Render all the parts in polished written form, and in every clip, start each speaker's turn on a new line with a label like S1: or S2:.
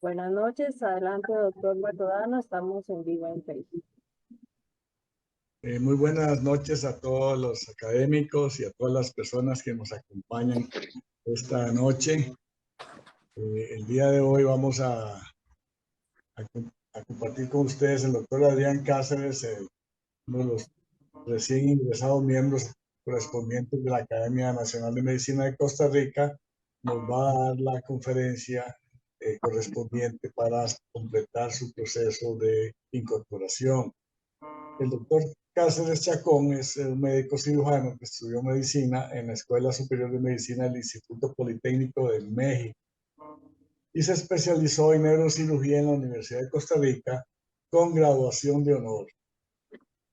S1: Buenas noches, adelante, doctor Bartodano, estamos en vivo en Facebook.
S2: Muy buenas noches a todos los académicos y a todas las personas que nos acompañan esta noche. El día de hoy vamos a compartir con ustedes el doctor Adrián Cáceres, uno de los recién ingresados miembros correspondientes de la Academia Nacional de Medicina de Costa Rica. Nos va a dar la conferencia correspondiente para completar su proceso de incorporación. El doctor Cáceres Chacón es un médico cirujano que estudió medicina en la Escuela Superior de Medicina del Instituto Politécnico de México y se especializó en neurocirugía en la Universidad de Costa Rica con graduación de honor.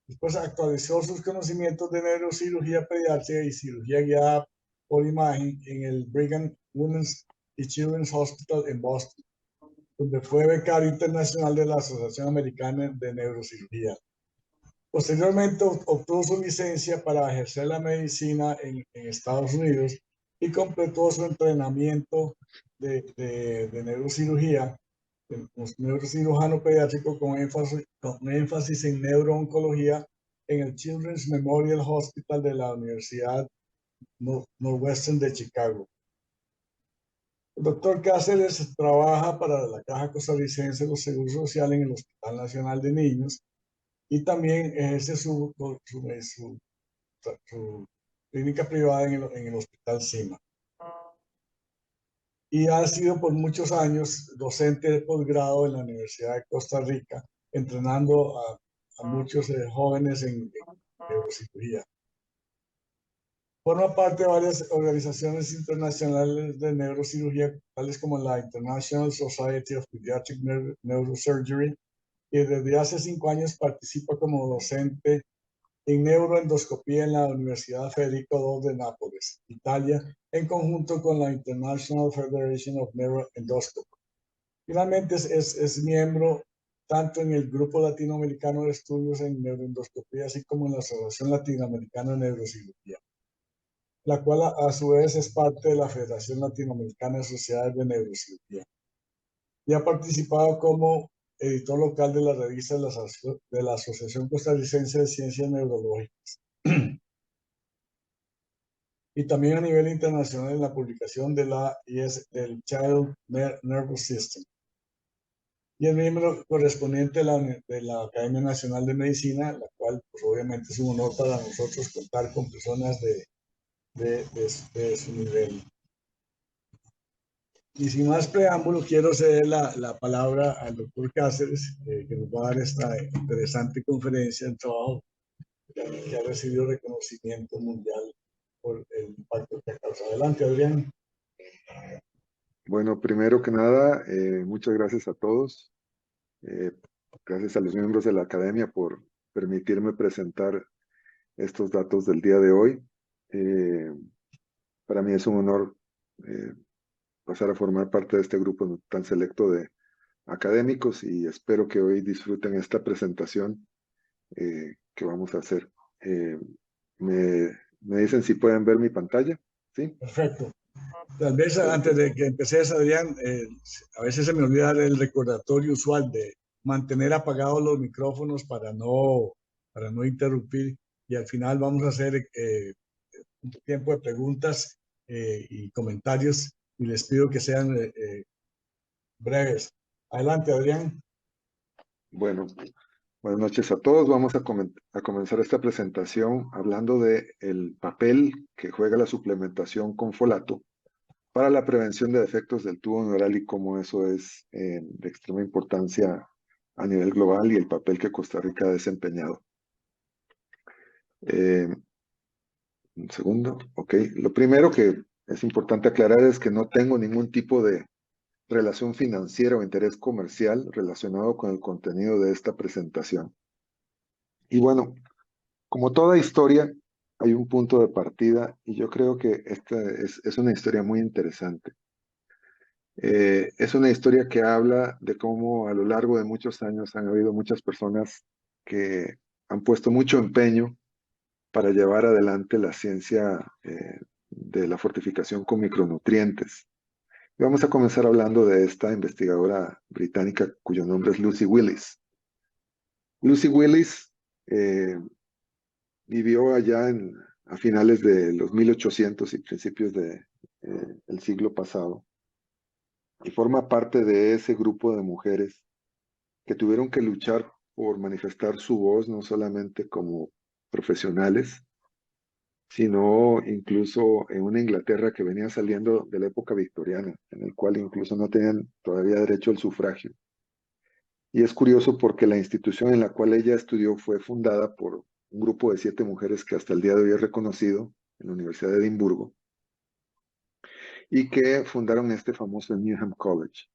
S2: Después actualizó sus conocimientos de neurocirugía pediátrica y cirugía guiada por imagen en el Brigham Women's y Children's Hospital en Boston, donde fue becario internacional de la Asociación Americana de Neurocirugía. Posteriormente obtuvo su licencia para ejercer la medicina en Estados Unidos y completó su entrenamiento de neurocirugía, neurocirujano pediátrico con énfasis en neurooncología en el Children's Memorial Hospital de la Universidad Northwestern de Chicago. El doctor Cáceres trabaja para la Caja Costarricense de los Seguros Sociales en el Hospital Nacional de Niños y también ejerce su clínica privada en el Hospital CIMA. Y ha sido por muchos años docente de posgrado en la Universidad de Costa Rica, entrenando a muchos jóvenes en neurocirugía. Forma parte de varias organizaciones internacionales de neurocirugía, tales como la International Society of Pediatric Neurosurgery, y desde hace 5 años participa como docente en neuroendoscopía en la Universidad Federico II de Nápoles, Italia, en conjunto con la International Federation of Neuroendoscopy. Finalmente es miembro tanto en el Grupo Latinoamericano de Estudios en Neuroendoscopía, así como en la Asociación Latinoamericana de Neurocirugía, la cual a su vez es parte de la Federación Latinoamericana de Sociedades de Neurocirugía. Y ha participado como editor local de la revista de la Asociación Costarricense de Ciencias Neurológicas. Y también a nivel internacional en la publicación del Child Nervous System. Y es miembro correspondiente de la Academia Nacional de Medicina, la cual pues, obviamente es un honor para nosotros contar con personas de su nivel. Y sin más preámbulo, quiero ceder la palabra al doctor Cáceres, que nos va a dar esta interesante conferencia en trabajo que ha recibido reconocimiento mundial por el impacto que ha causado. Adelante, Adrián.
S3: Bueno, primero que nada, muchas gracias a todos. Gracias a los miembros de la academia por permitirme presentar estos datos del día de hoy. Para mí es un honor pasar a formar parte de este grupo tan selecto de académicos y espero que hoy disfruten esta presentación que vamos a hacer. Me dicen si pueden ver mi pantalla, ¿sí?
S2: Perfecto. Tal vez antes de que empeces, Adrián, a veces se me olvida el recordatorio usual de mantener apagados los micrófonos para no interrumpir, y al final vamos a hacer un tiempo de preguntas y comentarios y les pido que sean breves. Adelante, Adrián.
S3: Bueno, buenas noches a todos. Vamos a comenzar esta presentación hablando del papel que juega la suplementación con folato para la prevención de defectos del tubo neural y cómo eso es de extrema importancia a nivel global y el papel que Costa Rica ha desempeñado. Un segundo, ok. Lo primero que es importante aclarar es que no tengo ningún tipo de relación financiera o interés comercial relacionado con el contenido de esta presentación. Y bueno, como toda historia, hay un punto de partida y yo creo que esta es una historia muy interesante. Es una historia que habla de cómo a lo largo de muchos años han habido muchas personas que han puesto mucho empeño para llevar adelante la ciencia de la fortificación con micronutrientes. Y vamos a comenzar hablando de esta investigadora británica cuyo nombre es Lucy Willis. Lucy Willis vivió allá a finales de los 1800 y principios del siglo pasado y forma parte de ese grupo de mujeres que tuvieron que luchar por manifestar su voz no solamente como profesionales, sino incluso en una Inglaterra que venía saliendo de la época victoriana, en el cual incluso no tenían todavía derecho al sufragio. Y es curioso porque la institución en la cual ella estudió fue fundada por un grupo de 7 mujeres que hasta el día de hoy es reconocido en la Universidad de Edimburgo y que fundaron este famoso Newnham College.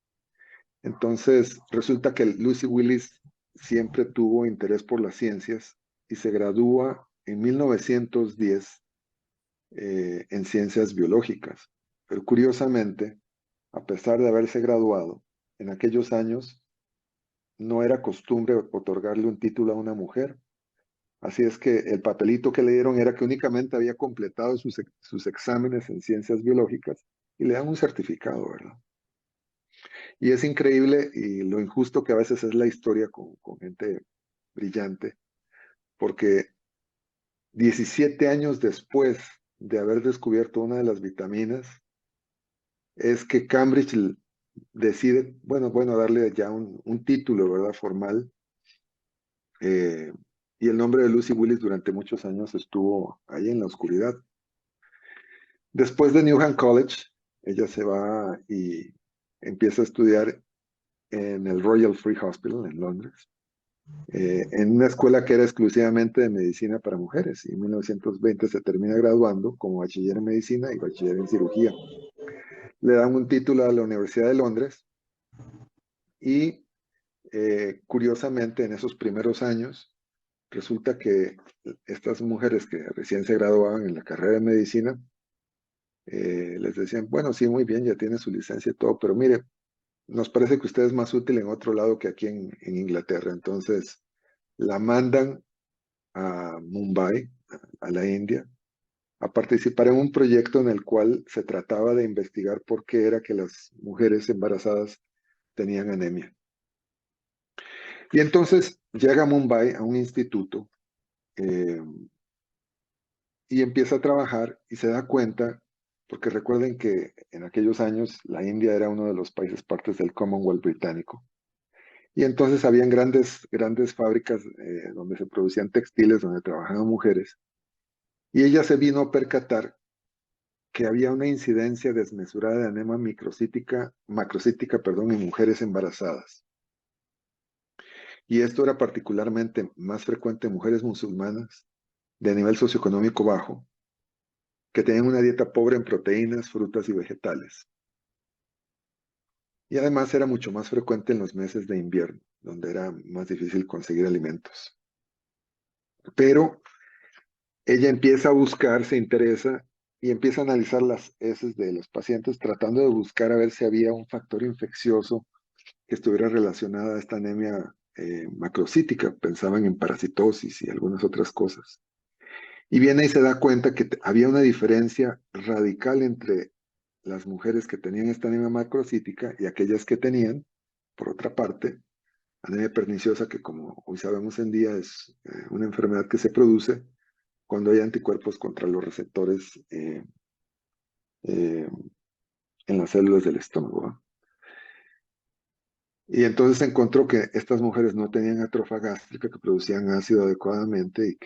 S3: Entonces, resulta que Lucy Willis siempre tuvo interés por las ciencias y se gradúa en 1910 en ciencias biológicas. Pero curiosamente, a pesar de haberse graduado, en aquellos años no era costumbre otorgarle un título a una mujer. Así es que el papelito que le dieron era que únicamente había completado sus exámenes en ciencias biológicas y le dan un certificado, ¿verdad? Y es increíble y lo injusto que a veces es la historia con gente brillante, porque 17 años después de haber descubierto una de las vitaminas, es que Cambridge decide, bueno, darle ya un título, ¿verdad? Formal. Y el nombre de Lucy Willis durante muchos años estuvo ahí en la oscuridad. Después de Newnham College, ella se va y empieza a estudiar en el Royal Free Hospital en Londres, en una escuela que era exclusivamente de medicina para mujeres. Y en 1920 se termina graduando como bachiller en medicina y bachiller en cirugía. Le dan un título a la Universidad de Londres y curiosamente en esos primeros años resulta que estas mujeres que recién se graduaban en la carrera de medicina les decían, bueno, sí, muy bien, ya tiene su licencia y todo, pero mire, nos parece que usted es más útil en otro lado que aquí en Inglaterra. Entonces la mandan a Mumbai, a la India, a participar en un proyecto en el cual se trataba de investigar por qué era que las mujeres embarazadas tenían anemia. Y entonces llega a Mumbai a un instituto y empieza a trabajar y se da cuenta, porque recuerden que en aquellos años la India era uno de los países partes del Commonwealth británico. Y entonces habían grandes fábricas donde se producían textiles, donde trabajaban mujeres. Y ella se vino a percatar que había una incidencia desmesurada de anemia macrocítica, perdón, en mujeres embarazadas. Y esto era particularmente más frecuente en mujeres musulmanas de nivel socioeconómico bajo, que tenían una dieta pobre en proteínas, frutas y vegetales. Y además era mucho más frecuente en los meses de invierno, donde era más difícil conseguir alimentos. Pero ella empieza a buscar, se interesa y empieza a analizar las heces de los pacientes, tratando de buscar a ver si había un factor infeccioso que estuviera relacionado a esta anemia macrocítica. Pensaban en parasitosis y algunas otras cosas. Y viene y se da cuenta que había una diferencia radical entre las mujeres que tenían esta anemia macrocítica y aquellas que tenían, por otra parte, anemia perniciosa, que como hoy sabemos en día es una enfermedad que se produce cuando hay anticuerpos contra los receptores en las células del estómago, ¿eh? Y entonces se encontró que estas mujeres no tenían atrofia gástrica, que producían ácido adecuadamente y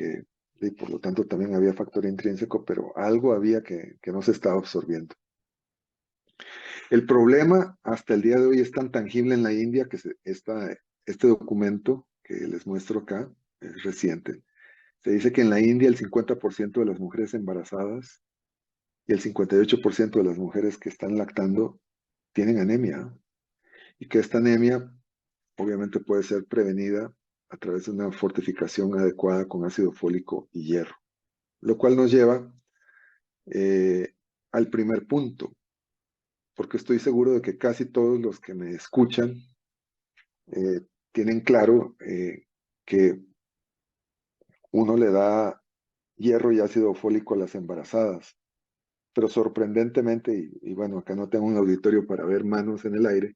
S3: por lo tanto también había factor intrínseco, pero algo había que no se estaba absorbiendo. El problema hasta el día de hoy es tan tangible en la India que este documento que les muestro acá es reciente. Se dice que en la India el 50% de las mujeres embarazadas y el 58% de las mujeres que están lactando tienen anemia, y que esta anemia obviamente puede ser prevenida a través de una fortificación adecuada con ácido fólico y hierro, lo cual nos lleva al primer punto, porque estoy seguro de que casi todos los que me escuchan tienen claro que uno le da hierro y ácido fólico a las embarazadas, pero sorprendentemente, y bueno, acá no tengo un auditorio para ver manos en el aire,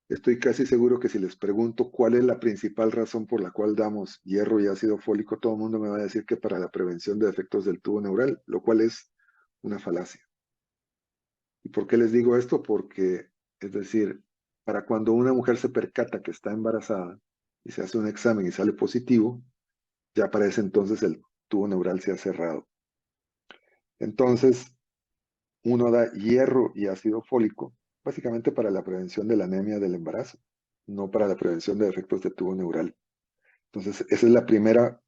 S3: estoy casi seguro que si les pregunto cuál es la principal razón por la cual damos hierro y ácido fólico, todo el mundo me va a decir que para la prevención de defectos del tubo neural, lo cual es una falacia. ¿Y por qué les digo esto? Porque, es decir, para cuando una mujer se percata que está embarazada y se hace un examen y sale positivo, ya para ese entonces el tubo neural se ha cerrado. Entonces, uno da hierro y ácido fólico, básicamente para la prevención de la anemia del embarazo, no para la prevención de defectos de tubo neural. Entonces, esa es la primera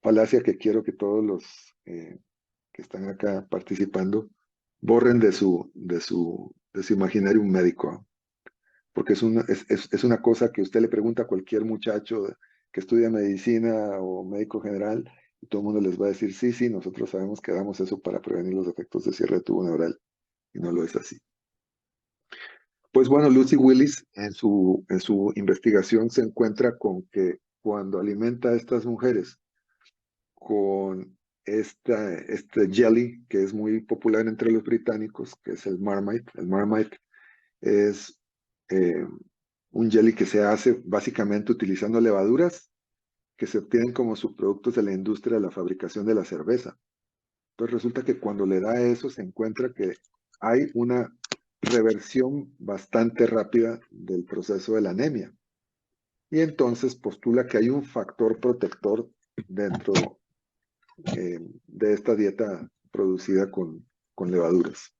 S3: falacia que quiero que todos los que están acá participando borren de su imaginario un médico, porque es una cosa que usted le pregunta a cualquier muchacho que estudia medicina o médico general, y todo el mundo les va a decir, sí, sí, nosotros sabemos que damos eso para prevenir los efectos de cierre de tubo neural, y no lo es así. Pues bueno, Lucy Willis en su investigación se encuentra con que cuando alimenta a estas mujeres con este jelly que es muy popular entre los británicos, que es el Marmite. El Marmite es un jelly que se hace básicamente utilizando levaduras que se obtienen como subproductos de la industria de la fabricación de la cerveza. Pues resulta que cuando le da eso se encuentra que hay una reversión bastante rápida del proceso de la anemia. Y entonces postula que hay un factor protector dentro de esta dieta producida con levaduras.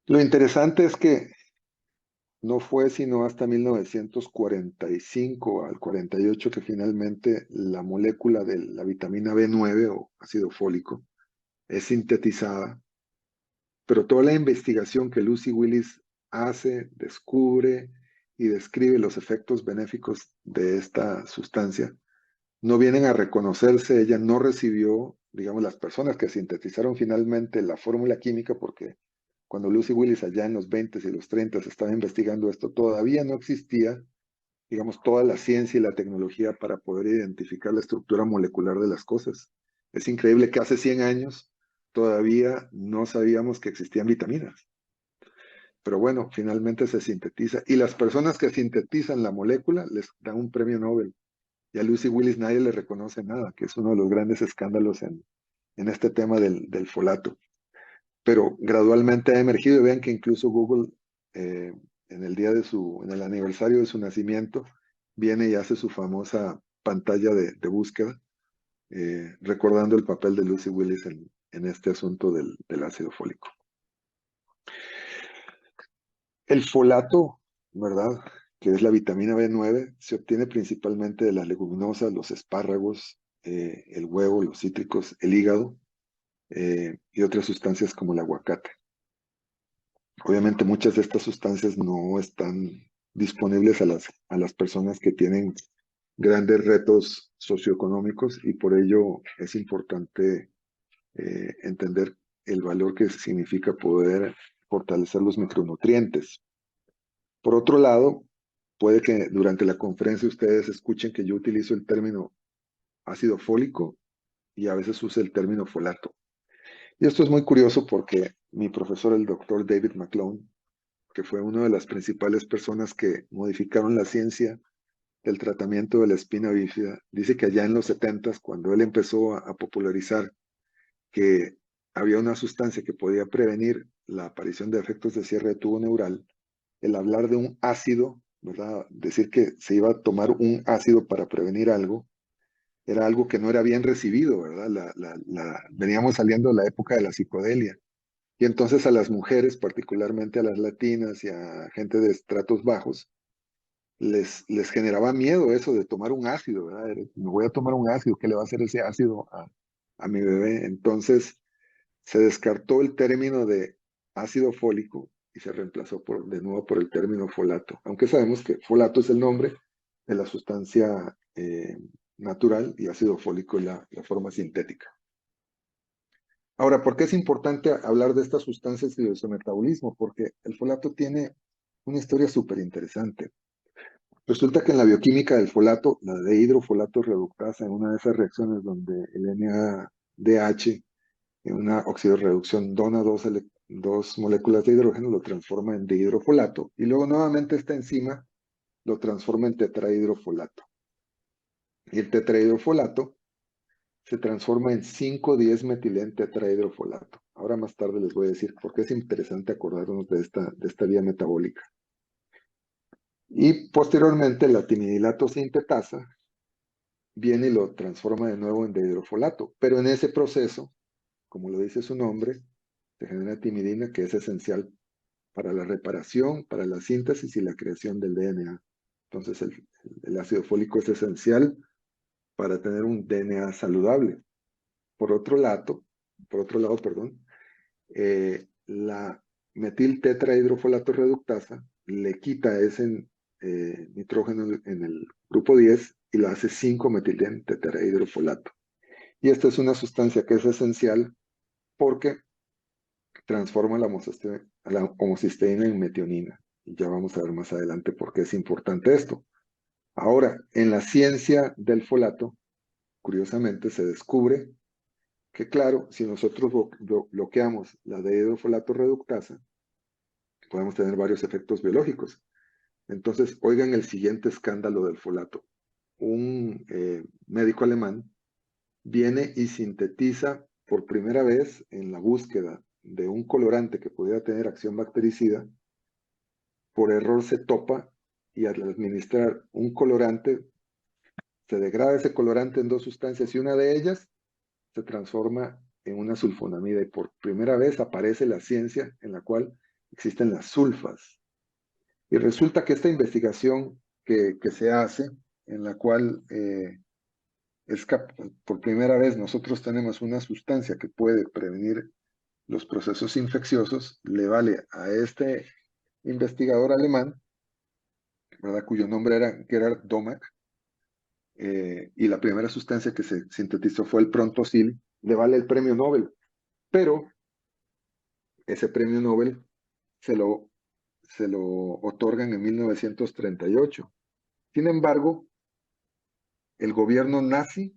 S3: Lo interesante es que no fue sino hasta 1945 al 48 que finalmente la molécula de la vitamina B9 o ácido fólico es sintetizada, pero toda la investigación que Lucy Willis hace, descubre y describe los efectos benéficos de esta sustancia no vienen a reconocerse. Ella no recibió, digamos, las personas que sintetizaron finalmente la fórmula química, porque cuando Lucy Willis allá en los 20s y los 30s estaba investigando esto, todavía no existía, digamos, toda la ciencia y la tecnología para poder identificar la estructura molecular de las cosas. Es increíble que hace 100 años todavía no sabíamos que existían vitaminas. Pero bueno, finalmente se sintetiza y las personas que sintetizan la molécula les dan un premio Nobel. Y a Lucy Willis nadie le reconoce nada, que es uno de los grandes escándalos en este tema del folato. Pero gradualmente ha emergido y vean que incluso Google, en el aniversario de su nacimiento, viene y hace su famosa pantalla de búsqueda, recordando el papel de Lucy Willis en este asunto del ácido fólico. El folato, ¿verdad?, que es la vitamina B9, se obtiene principalmente de las leguminosas, los espárragos, el huevo, los cítricos, el hígado y otras sustancias como el aguacate. Obviamente muchas de estas sustancias no están disponibles a las personas que tienen grandes retos socioeconómicos y por ello es importante entender el valor que significa poder fortalecer los micronutrientes. Por otro lado, puede que durante la conferencia ustedes escuchen que yo utilizo el término ácido fólico y a veces uso el término folato. Y esto es muy curioso porque mi profesor, el doctor David McClone, que fue una de las principales personas que modificaron la ciencia del tratamiento de la espina bífida, dice que allá en los 70s, cuando él empezó a popularizar que había una sustancia que podía prevenir la aparición de efectos de cierre de tubo neural, el hablar de un ácido, ¿verdad?, decir que se iba a tomar un ácido para prevenir algo, era algo que no era bien recibido, ¿verdad? Veníamos saliendo de la época de la psicodelia. Y entonces a las mujeres, particularmente a las latinas y a gente de estratos bajos, les generaba miedo eso de tomar un ácido, ¿verdad? Me voy a tomar un ácido, ¿qué le va a hacer ese ácido a mi bebé? Entonces se descartó el término de ácido fólico y se reemplazó de nuevo por el término folato, aunque sabemos que folato es el nombre de la sustancia natural y ácido fólico es la forma sintética. Ahora, ¿por qué es importante hablar de estas sustancias y de su metabolismo? Porque el folato tiene una historia súper interesante. Resulta que en la bioquímica del folato, la de hidrofolato reductasa, en una de esas reacciones donde el NADH en una oxidorreducción dona dos moléculas de hidrógeno, lo transforma en dihidrofolato, y luego nuevamente esta enzima lo transforma en tetrahidrofolato. Y el tetrahidrofolato se transforma en 5,10-metilén tetrahidrofolato. Ahora más tarde les voy a decir por qué es interesante acordarnos de esta vía metabólica. Y posteriormente la timidilato sintetasa viene y lo transforma de nuevo en dihidrofolato. Pero en ese proceso, como lo dice su nombre, se genera timidina, que es esencial para la reparación, para la síntesis y la creación del DNA. Entonces el ácido fólico es esencial para tener un DNA saludable. Por otro lado, la metil tetrahidrofolato reductasa le quita ese nitrógeno en el grupo 10 y lo hace 5-metilén tetrahidrofolato. Y esta es una sustancia que es esencial porque transforma la homocisteína en metionina. Y ya vamos a ver más adelante por qué es importante esto. Ahora, en la ciencia del folato, curiosamente se descubre que, claro, si nosotros bloqueamos la dihidrofolato reductasa, podemos tener varios efectos biológicos. Entonces, oigan el siguiente escándalo del folato. Un médico alemán viene y sintetiza por primera vez en la búsqueda de un colorante que pudiera tener acción bactericida, por error se topa y al administrar un colorante, se degrada ese colorante en dos sustancias y una de ellas se transforma en una sulfonamida y por primera vez aparece la ciencia en la cual existen las sulfas. Y resulta que esta investigación que se hace, en la cual por primera vez nosotros tenemos una sustancia que puede prevenir los procesos infecciosos, le vale a este investigador alemán, ¿verdad?, cuyo nombre era Gerhard Domack, y la primera sustancia que se sintetizó fue el Prontosil, le vale el premio Nobel. Pero ese premio Nobel se lo otorgan en 1938. Sin embargo, el gobierno nazi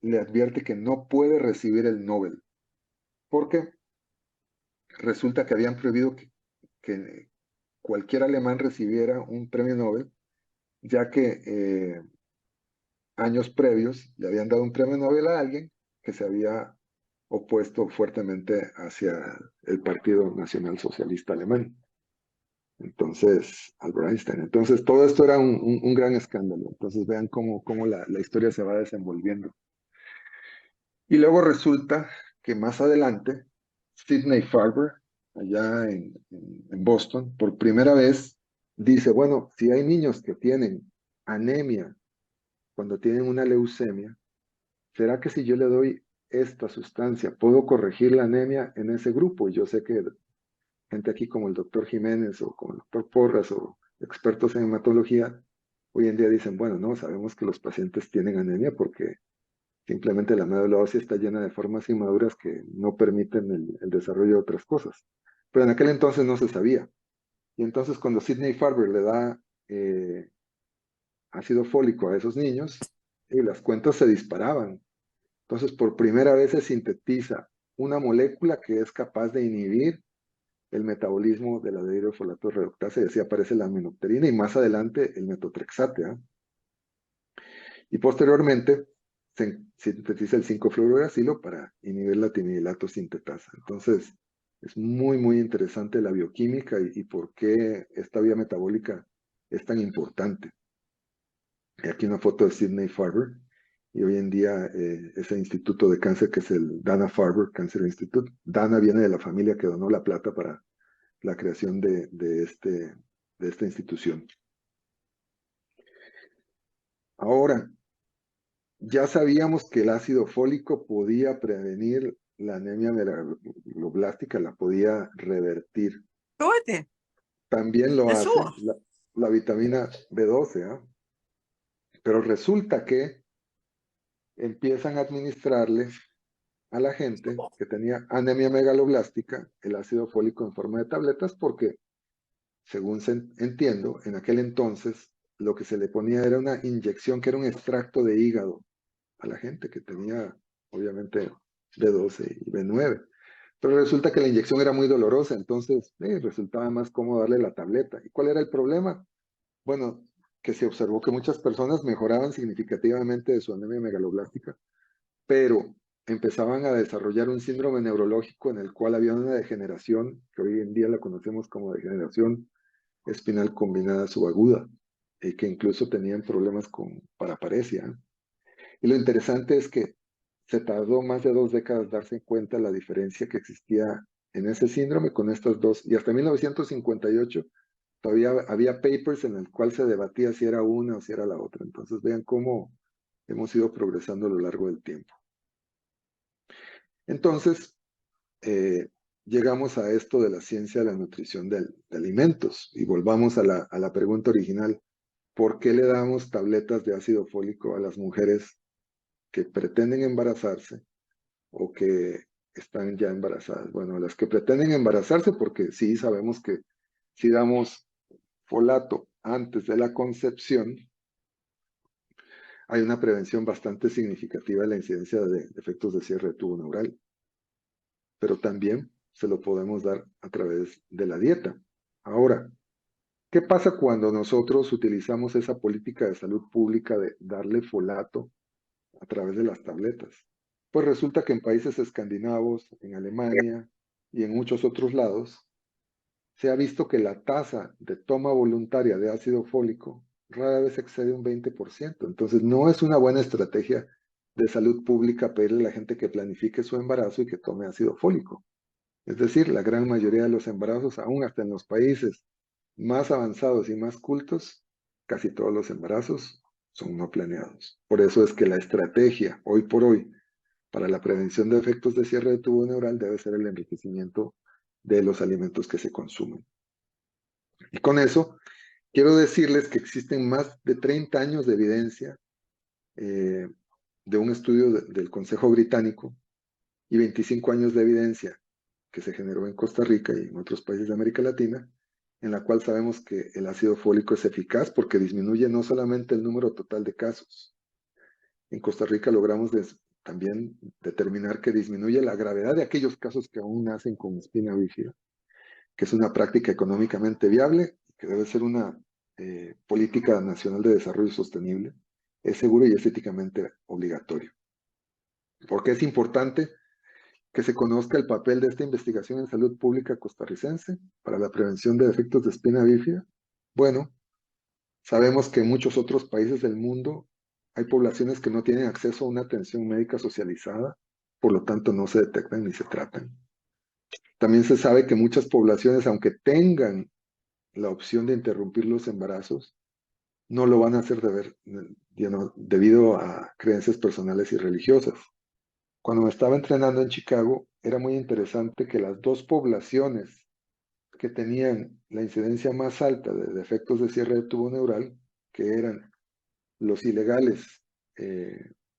S3: le advierte que no puede recibir el Nobel, porque resulta que habían prohibido que cualquier alemán recibiera un premio Nobel, ya que años previos le habían dado un premio Nobel a alguien que se había opuesto fuertemente hacia el Partido Nacional Socialista Alemán. Entonces, Albert Einstein. Entonces, todo esto era un gran escándalo. Entonces, vean cómo la historia se va desenvolviendo. Y luego resulta que más adelante, Sidney Farber, allá en Boston, por primera vez, dice, bueno, si hay niños que tienen anemia cuando tienen una leucemia, ¿será que si yo le doy esta sustancia, puedo corregir la anemia en ese grupo? Y yo sé que gente aquí como el doctor Jiménez o como el doctor Porras o expertos en hematología, hoy en día dicen, bueno, no, sabemos que los pacientes tienen anemia porque simplemente la médula ósea está llena de formas inmaduras que no permiten el desarrollo de otras cosas. Pero en aquel entonces no se sabía. Y entonces cuando Sidney Farber le da ácido fólico a esos niños, las cuentas se disparaban. Entonces por primera vez se sintetiza una molécula que es capaz de inhibir el metabolismo de la dihidrofolato reductasa, y así aparece la aminopterina y más adelante el metotrexate. Y posteriormente se sintetiza el 5-fluorouracilo para inhibir la timidilato sintetasa. Entonces, es muy, muy interesante la bioquímica y por qué esta vía metabólica es tan importante. Y aquí una foto de Sidney Farber, y hoy en día ese instituto de cáncer que es el Dana-Farber Cancer Institute. Dana viene de la familia que donó la plata para la creación de esta institución. Ahora, ya sabíamos que el ácido fólico podía prevenir la anemia megaloblástica, la podía revertir. También lo hace la vitamina B12, pero resulta que empiezan a administrarle a la gente que tenía anemia megaloblástica el ácido fólico en forma de tabletas porque, según entiendo, en aquel entonces lo que se le ponía era una inyección que era un extracto de hígado a la gente que tenía, obviamente, B12 y B9. Pero resulta que la inyección era muy dolorosa, entonces resultaba más cómodo darle la tableta. ¿Y cuál era el problema? Bueno, que se observó que muchas personas mejoraban significativamente de su anemia megaloblástica, pero empezaban a desarrollar un síndrome neurológico en el cual había una degeneración, que hoy en día la conocemos como degeneración espinal combinada subaguda, y que incluso tenían problemas con paraparesia. Y lo interesante es que se tardó más de 2 décadas darse cuenta la diferencia que existía en ese síndrome con estas dos, y hasta 1958 todavía había papers en el cual se debatía si era una o si era la otra. Entonces vean cómo hemos ido progresando a lo largo del tiempo. Entonces, llegamos a esto de la ciencia de la nutrición de alimentos y volvamos a la pregunta original. ¿Por qué le damos tabletas de ácido fólico a las mujeres que pretenden embarazarse o que están ya embarazadas? Bueno, las que pretenden embarazarse, porque sí sabemos que si damos folato antes de la concepción, hay una prevención bastante significativa de la incidencia de efectos de cierre de tubo neural, pero también se lo podemos dar a través de la dieta. Ahora, ¿qué pasa cuando nosotros utilizamos esa política de salud pública de darle folato a través de las tabletas? Pues resulta que en países escandinavos, en Alemania y en muchos otros lados, se ha visto que la tasa de toma voluntaria de ácido fólico rara vez excede un 20%. Entonces, no es una buena estrategia de salud pública pedirle a la gente que planifique su embarazo y que tome ácido fólico. Es decir, la gran mayoría de los embarazos, aún hasta en los países más avanzados y más cultos, casi todos los embarazos son no planeados. Por eso es que la estrategia, hoy por hoy, para la prevención de efectos de cierre de tubo neural debe ser el enriquecimiento de los alimentos que se consumen. Y con eso, quiero decirles que existen más de 30 años de evidencia de un estudio del Consejo Británico y 25 años de evidencia que se generó en Costa Rica y en otros países de América Latina, en la cual sabemos que el ácido fólico es eficaz porque disminuye no solamente el número total de casos. En Costa Rica logramos también determinar que disminuye la gravedad de aquellos casos que aún nacen con espina bífida, que es una práctica económicamente viable, que debe ser una política nacional de desarrollo sostenible, es seguro y es éticamente obligatorio. Porque es importante que se conozca el papel de esta investigación en salud pública costarricense para la prevención de efectos de espina bífida. Bueno, sabemos que en muchos otros países del mundo hay poblaciones que no tienen acceso a una atención médica socializada, por lo tanto no se detectan ni se tratan. También se sabe que muchas poblaciones, aunque tengan la opción de interrumpir los embarazos, no lo van a hacer debido a creencias personales y religiosas. Cuando me estaba entrenando en Chicago, era muy interesante que las dos poblaciones que tenían la incidencia más alta de defectos de cierre de tubo neural, que eran los ilegales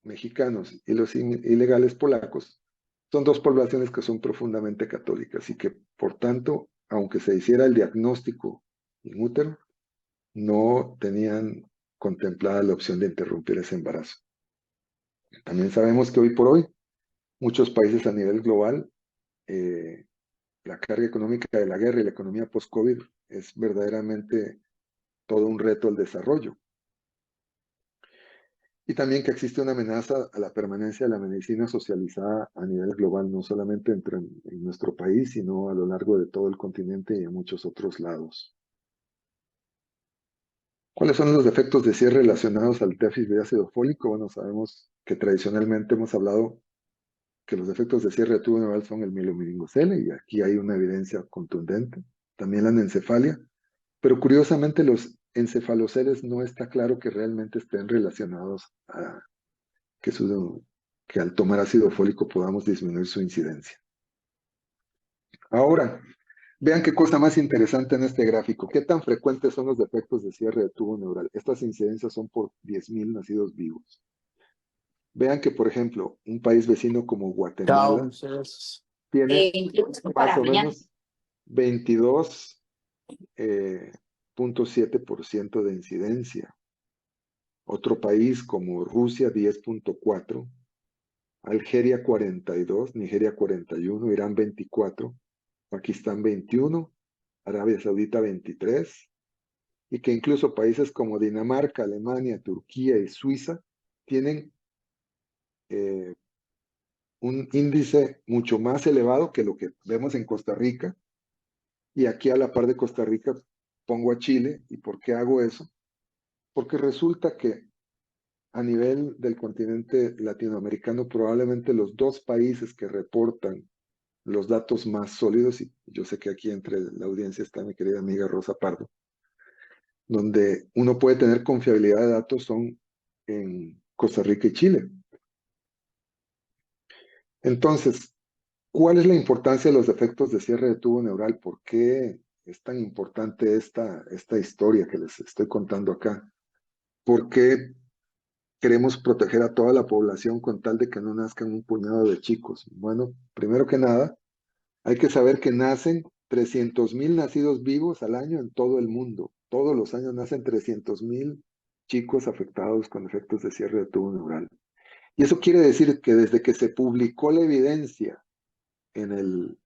S3: mexicanos y los ilegales polacos, son dos poblaciones que son profundamente católicas y que, por tanto, aunque se hiciera el diagnóstico in útero, no tenían contemplada la opción de interrumpir ese embarazo. También sabemos que hoy por hoy, muchos países a nivel global, la carga económica de la guerra y la economía post-COVID es verdaderamente todo un reto al desarrollo. Y también que existe una amenaza a la permanencia de la medicina socializada a nivel global, no solamente en nuestro país, sino a lo largo de todo el continente y en muchos otros lados. ¿Cuáles son los efectos de cierre relacionados al déficit de ácido fólico? Bueno, sabemos que tradicionalmente hemos hablado que los efectos de cierre de tubo neural son el mielomeningocele, y aquí hay una evidencia contundente. También la anencefalia, pero curiosamente los encefaloceles no está claro que realmente estén relacionados a que al tomar ácido fólico podamos disminuir su incidencia. Ahora, vean qué cosa más interesante en este gráfico. ¿Qué tan frecuentes son los defectos de cierre de tubo neural? Estas incidencias son por 10,000 nacidos vivos. Vean que, por ejemplo, un país vecino como Guatemala tiene más o menos 22.7% de incidencia. Otro país como Rusia, 10.4%. Algeria 42, Nigeria 41, Irán 24, Pakistán 21, Arabia Saudita 23, y que incluso países como Dinamarca, Alemania, Turquía y Suiza tienen un índice mucho más elevado que lo que vemos en Costa Rica. Y aquí a la par de Costa Rica pongo a Chile. ¿Y por qué hago eso? Porque resulta que a nivel del continente latinoamericano, probablemente los dos países que reportan los datos más sólidos, y yo sé que aquí entre la audiencia está mi querida amiga Rosa Pardo, donde uno puede tener confiabilidad de datos son en Costa Rica y Chile. Entonces, ¿cuál es la importancia de los defectos de cierre de tubo neural? ¿Por qué es tan importante esta historia que les estoy contando acá? ¿Por qué queremos proteger a toda la población con tal de que no nazcan un puñado de chicos? Bueno, primero que nada, hay que saber que nacen 300,000 nacidos vivos al año en todo el mundo. Todos los años nacen 300,000 chicos afectados con defectos de cierre de tubo neural. Y eso quiere decir que desde que se publicó la evidencia en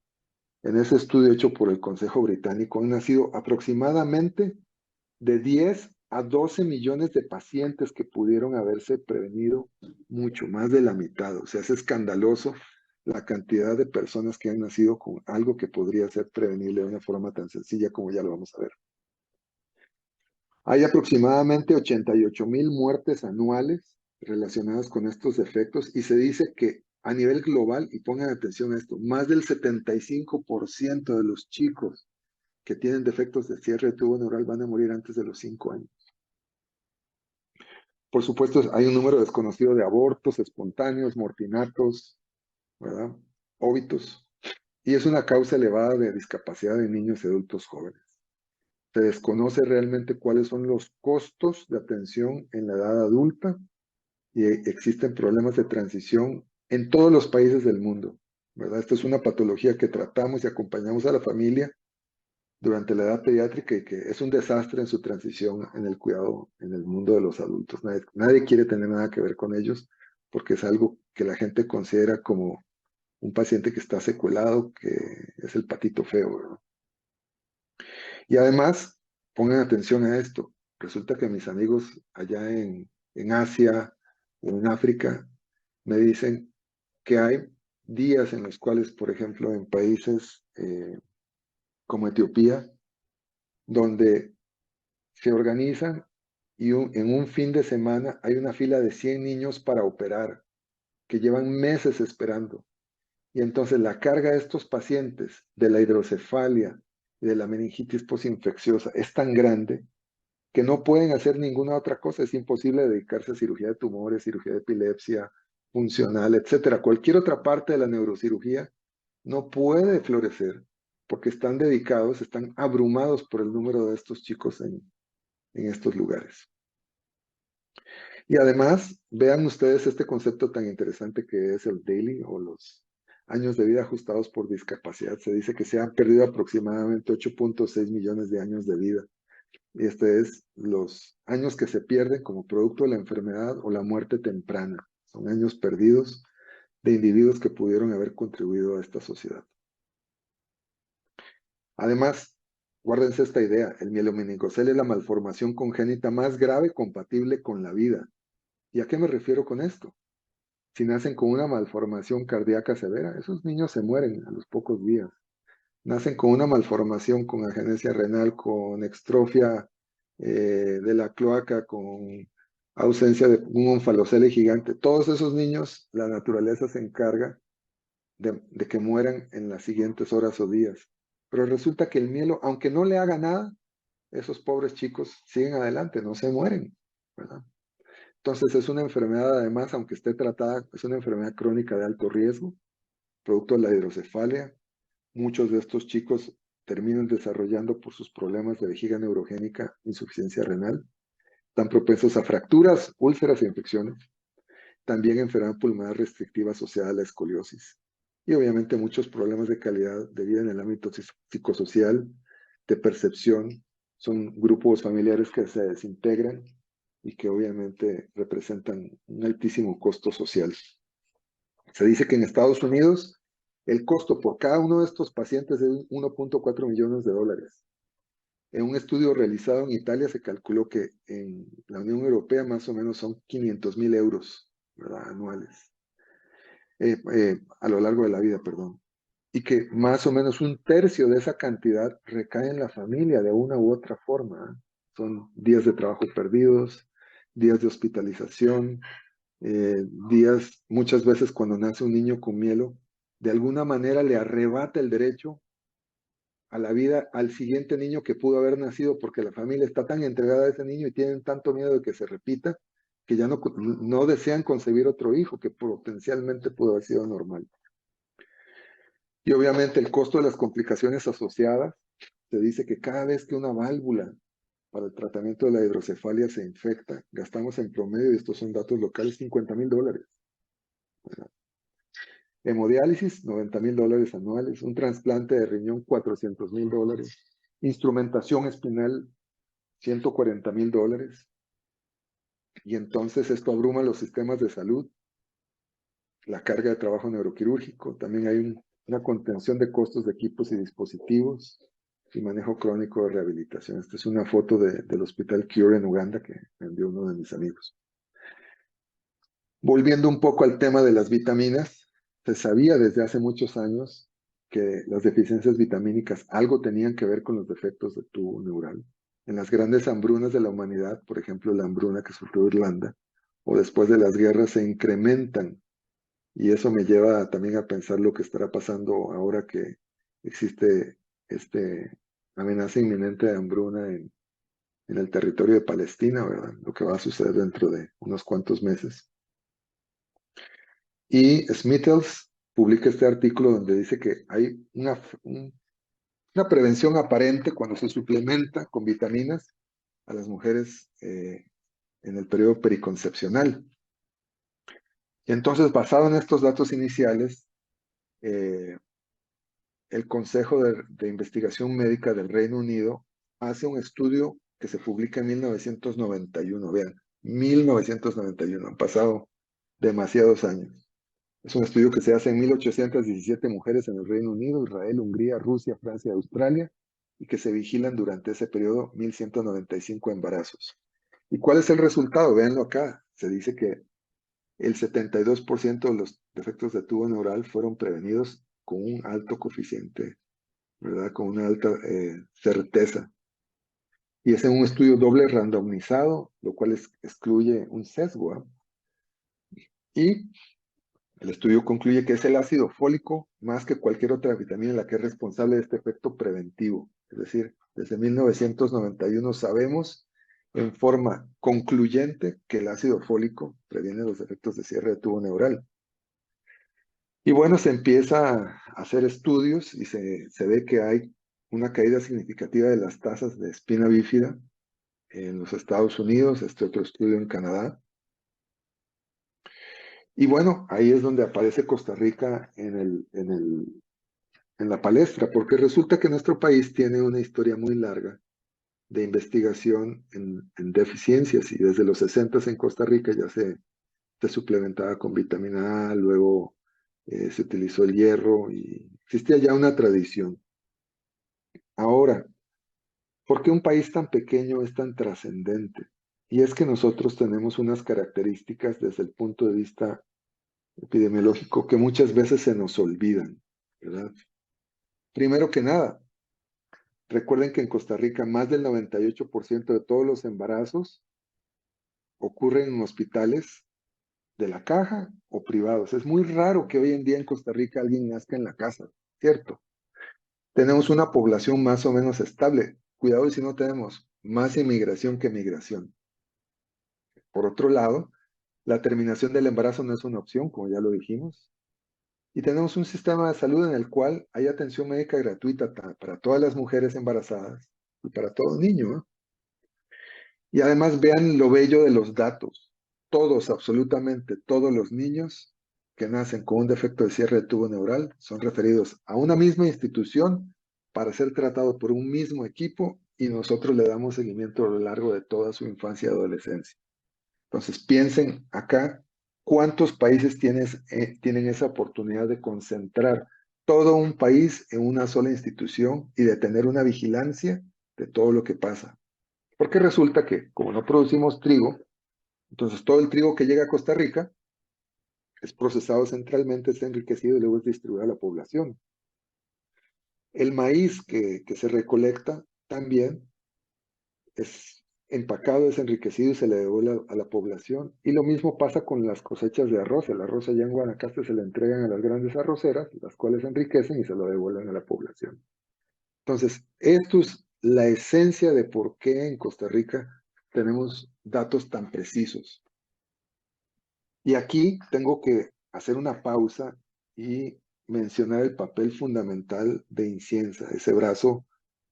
S3: ese estudio hecho por el Consejo Británico, han nacido aproximadamente de 10 a 12 millones de pacientes que pudieron haberse prevenido, mucho más de la mitad. O sea, es escandaloso la cantidad de personas que han nacido con algo que podría ser prevenible de una forma tan sencilla como ya lo vamos a ver. Hay aproximadamente 88,000 muertes anuales relacionadas con estos defectos y se dice que a nivel global, y pongan atención a esto, más del 75% de los chicos que tienen defectos de cierre de tubo neural van a morir antes de los 5 años. Por supuesto, hay un número desconocido de abortos espontáneos, mortinatos, ¿verdad? Óbitos, y es una causa elevada de discapacidad en niños y adultos jóvenes. Se desconoce realmente cuáles son los costos de atención en la edad adulta y existen problemas de transición en todos los países del mundo, ¿verdad? Esta es una patología que tratamos y acompañamos a la familia durante la edad pediátrica y que es un desastre en su transición en el cuidado en el mundo de los adultos. Nadie quiere tener nada que ver con ellos porque es algo que la gente considera como un paciente que está secuelado, que es el patito feo, ¿verdad? Y además, pongan atención a esto. Resulta que mis amigos allá en Asia o en África me dicen que hay días en los cuales, por ejemplo, en países como Etiopía, donde se organizan y en un fin de semana hay una fila de 100 niños para operar, que llevan meses esperando. Y entonces la carga de estos pacientes de la hidrocefalia y de la meningitis posinfecciosa es tan grande que no pueden hacer ninguna otra cosa. Es imposible dedicarse a cirugía de tumores, cirugía de epilepsia, funcional, etcétera. Cualquier otra parte de la neurocirugía no puede florecer porque están dedicados, están abrumados por el número de estos chicos en estos lugares. Y además, vean ustedes este concepto tan interesante que es el DALY o los años de vida ajustados por discapacidad. Se dice que se han perdido aproximadamente 8.6 millones de años de vida. Y este es los años que se pierden como producto de la enfermedad o la muerte temprana. Son años perdidos de individuos que pudieron haber contribuido a esta sociedad. Además, guárdense esta idea, el mielomeningocele es la malformación congénita más grave compatible con la vida. ¿Y a qué me refiero con esto? Si nacen con una malformación cardíaca severa, esos niños se mueren a los pocos días. Nacen con una malformación con agenesia renal, con extrofia de la cloaca, con ausencia de un onfalocele gigante. Todos esos niños, la naturaleza se encarga de que mueran en las siguientes horas o días. Pero resulta que el mielo, aunque no le haga nada, esos pobres chicos siguen adelante, no se mueren, ¿verdad? Entonces es una enfermedad, además, aunque esté tratada, es una enfermedad crónica de alto riesgo, producto de la hidrocefalia. Muchos de estos chicos terminan desarrollando por sus problemas de vejiga neurogénica, insuficiencia renal. Están propensos a fracturas, úlceras e infecciones. También enfermedad pulmonar restrictiva asociada a la escoliosis. Y obviamente muchos problemas de calidad de vida en el ámbito psicosocial, de percepción. Son grupos familiares que se desintegran y que obviamente representan un altísimo costo social. Se dice que en Estados Unidos el costo por cada uno de estos pacientes es 1.4 millones de dólares. En un estudio realizado en Italia se calculó que en la Unión Europea más o menos son 500.000 euros, ¿verdad?, anuales, a lo largo de la vida, perdón. Y que más o menos un tercio de esa cantidad recae en la familia de una u otra forma. Son días de trabajo perdidos, días de hospitalización, días, muchas veces cuando nace un niño con mielo, de alguna manera le arrebata el derecho a la vida al siguiente niño que pudo haber nacido, porque la familia está tan entregada a ese niño y tienen tanto miedo de que se repita, que ya no desean concebir otro hijo que potencialmente pudo haber sido normal. Y obviamente el costo de las complicaciones asociadas, se dice que cada vez que una válvula para el tratamiento de la hidrocefalia se infecta, gastamos en promedio, y estos son datos locales, $50,000. Hemodiálisis, $90,000 anuales. Un trasplante de riñón, $400,000. Instrumentación espinal, $140,000. Y entonces esto abruma los sistemas de salud, la carga de trabajo neuroquirúrgico. También hay una contención de costos de equipos y dispositivos y manejo crónico de rehabilitación. Esta es una foto del Hospital Cure en Uganda que me envió uno de mis amigos. Volviendo un poco al tema de las vitaminas, se sabía desde hace muchos años que las deficiencias vitamínicas algo tenían que ver con los defectos del tubo neural. En las grandes hambrunas de la humanidad, por ejemplo, la hambruna que sufrió Irlanda, o después de las guerras, se incrementan. Y eso me lleva también a pensar lo que estará pasando ahora que existe amenaza inminente de hambruna en el territorio de Palestina, ¿verdad? Lo que va a suceder dentro de unos cuantos meses. Y Smithels publica este artículo donde dice que hay una prevención aparente cuando se suplementa con vitaminas a las mujeres en el periodo periconcepcional. Y entonces, basado en estos datos iniciales, el Consejo de Investigación Médica del Reino Unido hace un estudio que se publica en 1991. Vean, 1991, han pasado demasiados años. Es un estudio que se hace en 1817 mujeres en el Reino Unido, Israel, Hungría, Rusia, Francia y Australia, y que se vigilan durante ese periodo 1195 embarazos. ¿Y cuál es el resultado? Véanlo acá. Se dice que el 72% de los defectos de tubo neural fueron prevenidos con un alto coeficiente, ¿verdad? Con una alta certeza. Y es en un estudio doble randomizado, lo cual excluye un sesgo, ¿eh? Y el estudio concluye que es el ácido fólico, más que cualquier otra vitamina, la que es responsable de este efecto preventivo. Es decir, desde 1991 sabemos en forma concluyente que el ácido fólico previene los efectos de cierre de tubo neural. Y bueno, se empieza a hacer estudios y se ve que hay una caída significativa de las tasas de espina bífida en los Estados Unidos, este otro estudio en Canadá. Y bueno, ahí es donde aparece Costa Rica en la palestra, porque resulta que nuestro país tiene una historia muy larga de investigación en deficiencias, y desde los 60 en Costa Rica ya se suplementaba con vitamina A, luego se utilizó el hierro y existía ya una tradición. Ahora, ¿por qué un país tan pequeño es tan trascendente? Y es que nosotros tenemos unas características desde el punto de vista epidemiológico que muchas veces se nos olvidan, ¿verdad? Primero que nada, recuerden que en Costa Rica más del 98% de todos los embarazos ocurren en hospitales de la caja o privados. Es muy raro que hoy en día en Costa Rica alguien nazca en la casa, ¿cierto? Tenemos una población más o menos estable. Cuidado si no tenemos más inmigración que migración. Por otro lado, la terminación del embarazo no es una opción, como ya lo dijimos. Y tenemos un sistema de salud en el cual hay atención médica gratuita para todas las mujeres embarazadas y para todo niño, ¿no? Y además vean lo bello de los datos. Todos, absolutamente todos los niños que nacen con un defecto de cierre de tubo neural son referidos a una misma institución para ser tratados por un mismo equipo, y nosotros le damos seguimiento a lo largo de toda su infancia y adolescencia. Entonces piensen acá ¿Cuántos países tienen esa oportunidad de concentrar todo un país en una sola institución y de tener una vigilancia de todo lo que pasa? Porque resulta que, como no producimos trigo, entonces todo el trigo que llega a Costa Rica es procesado centralmente, es enriquecido y luego es distribuido a la población. El maíz que se recolecta también es empacado, es enriquecido y se le devuelve a la población. Y lo mismo pasa con las cosechas de arroz. El arroz allá en Guanacaste se le entregan a las grandes arroceras, las cuales enriquecen y se lo devuelven a la población. Entonces, esto es la esencia de por qué en Costa Rica tenemos datos tan precisos. Y aquí tengo que hacer una pausa y mencionar el papel fundamental de Inciensa, ese brazo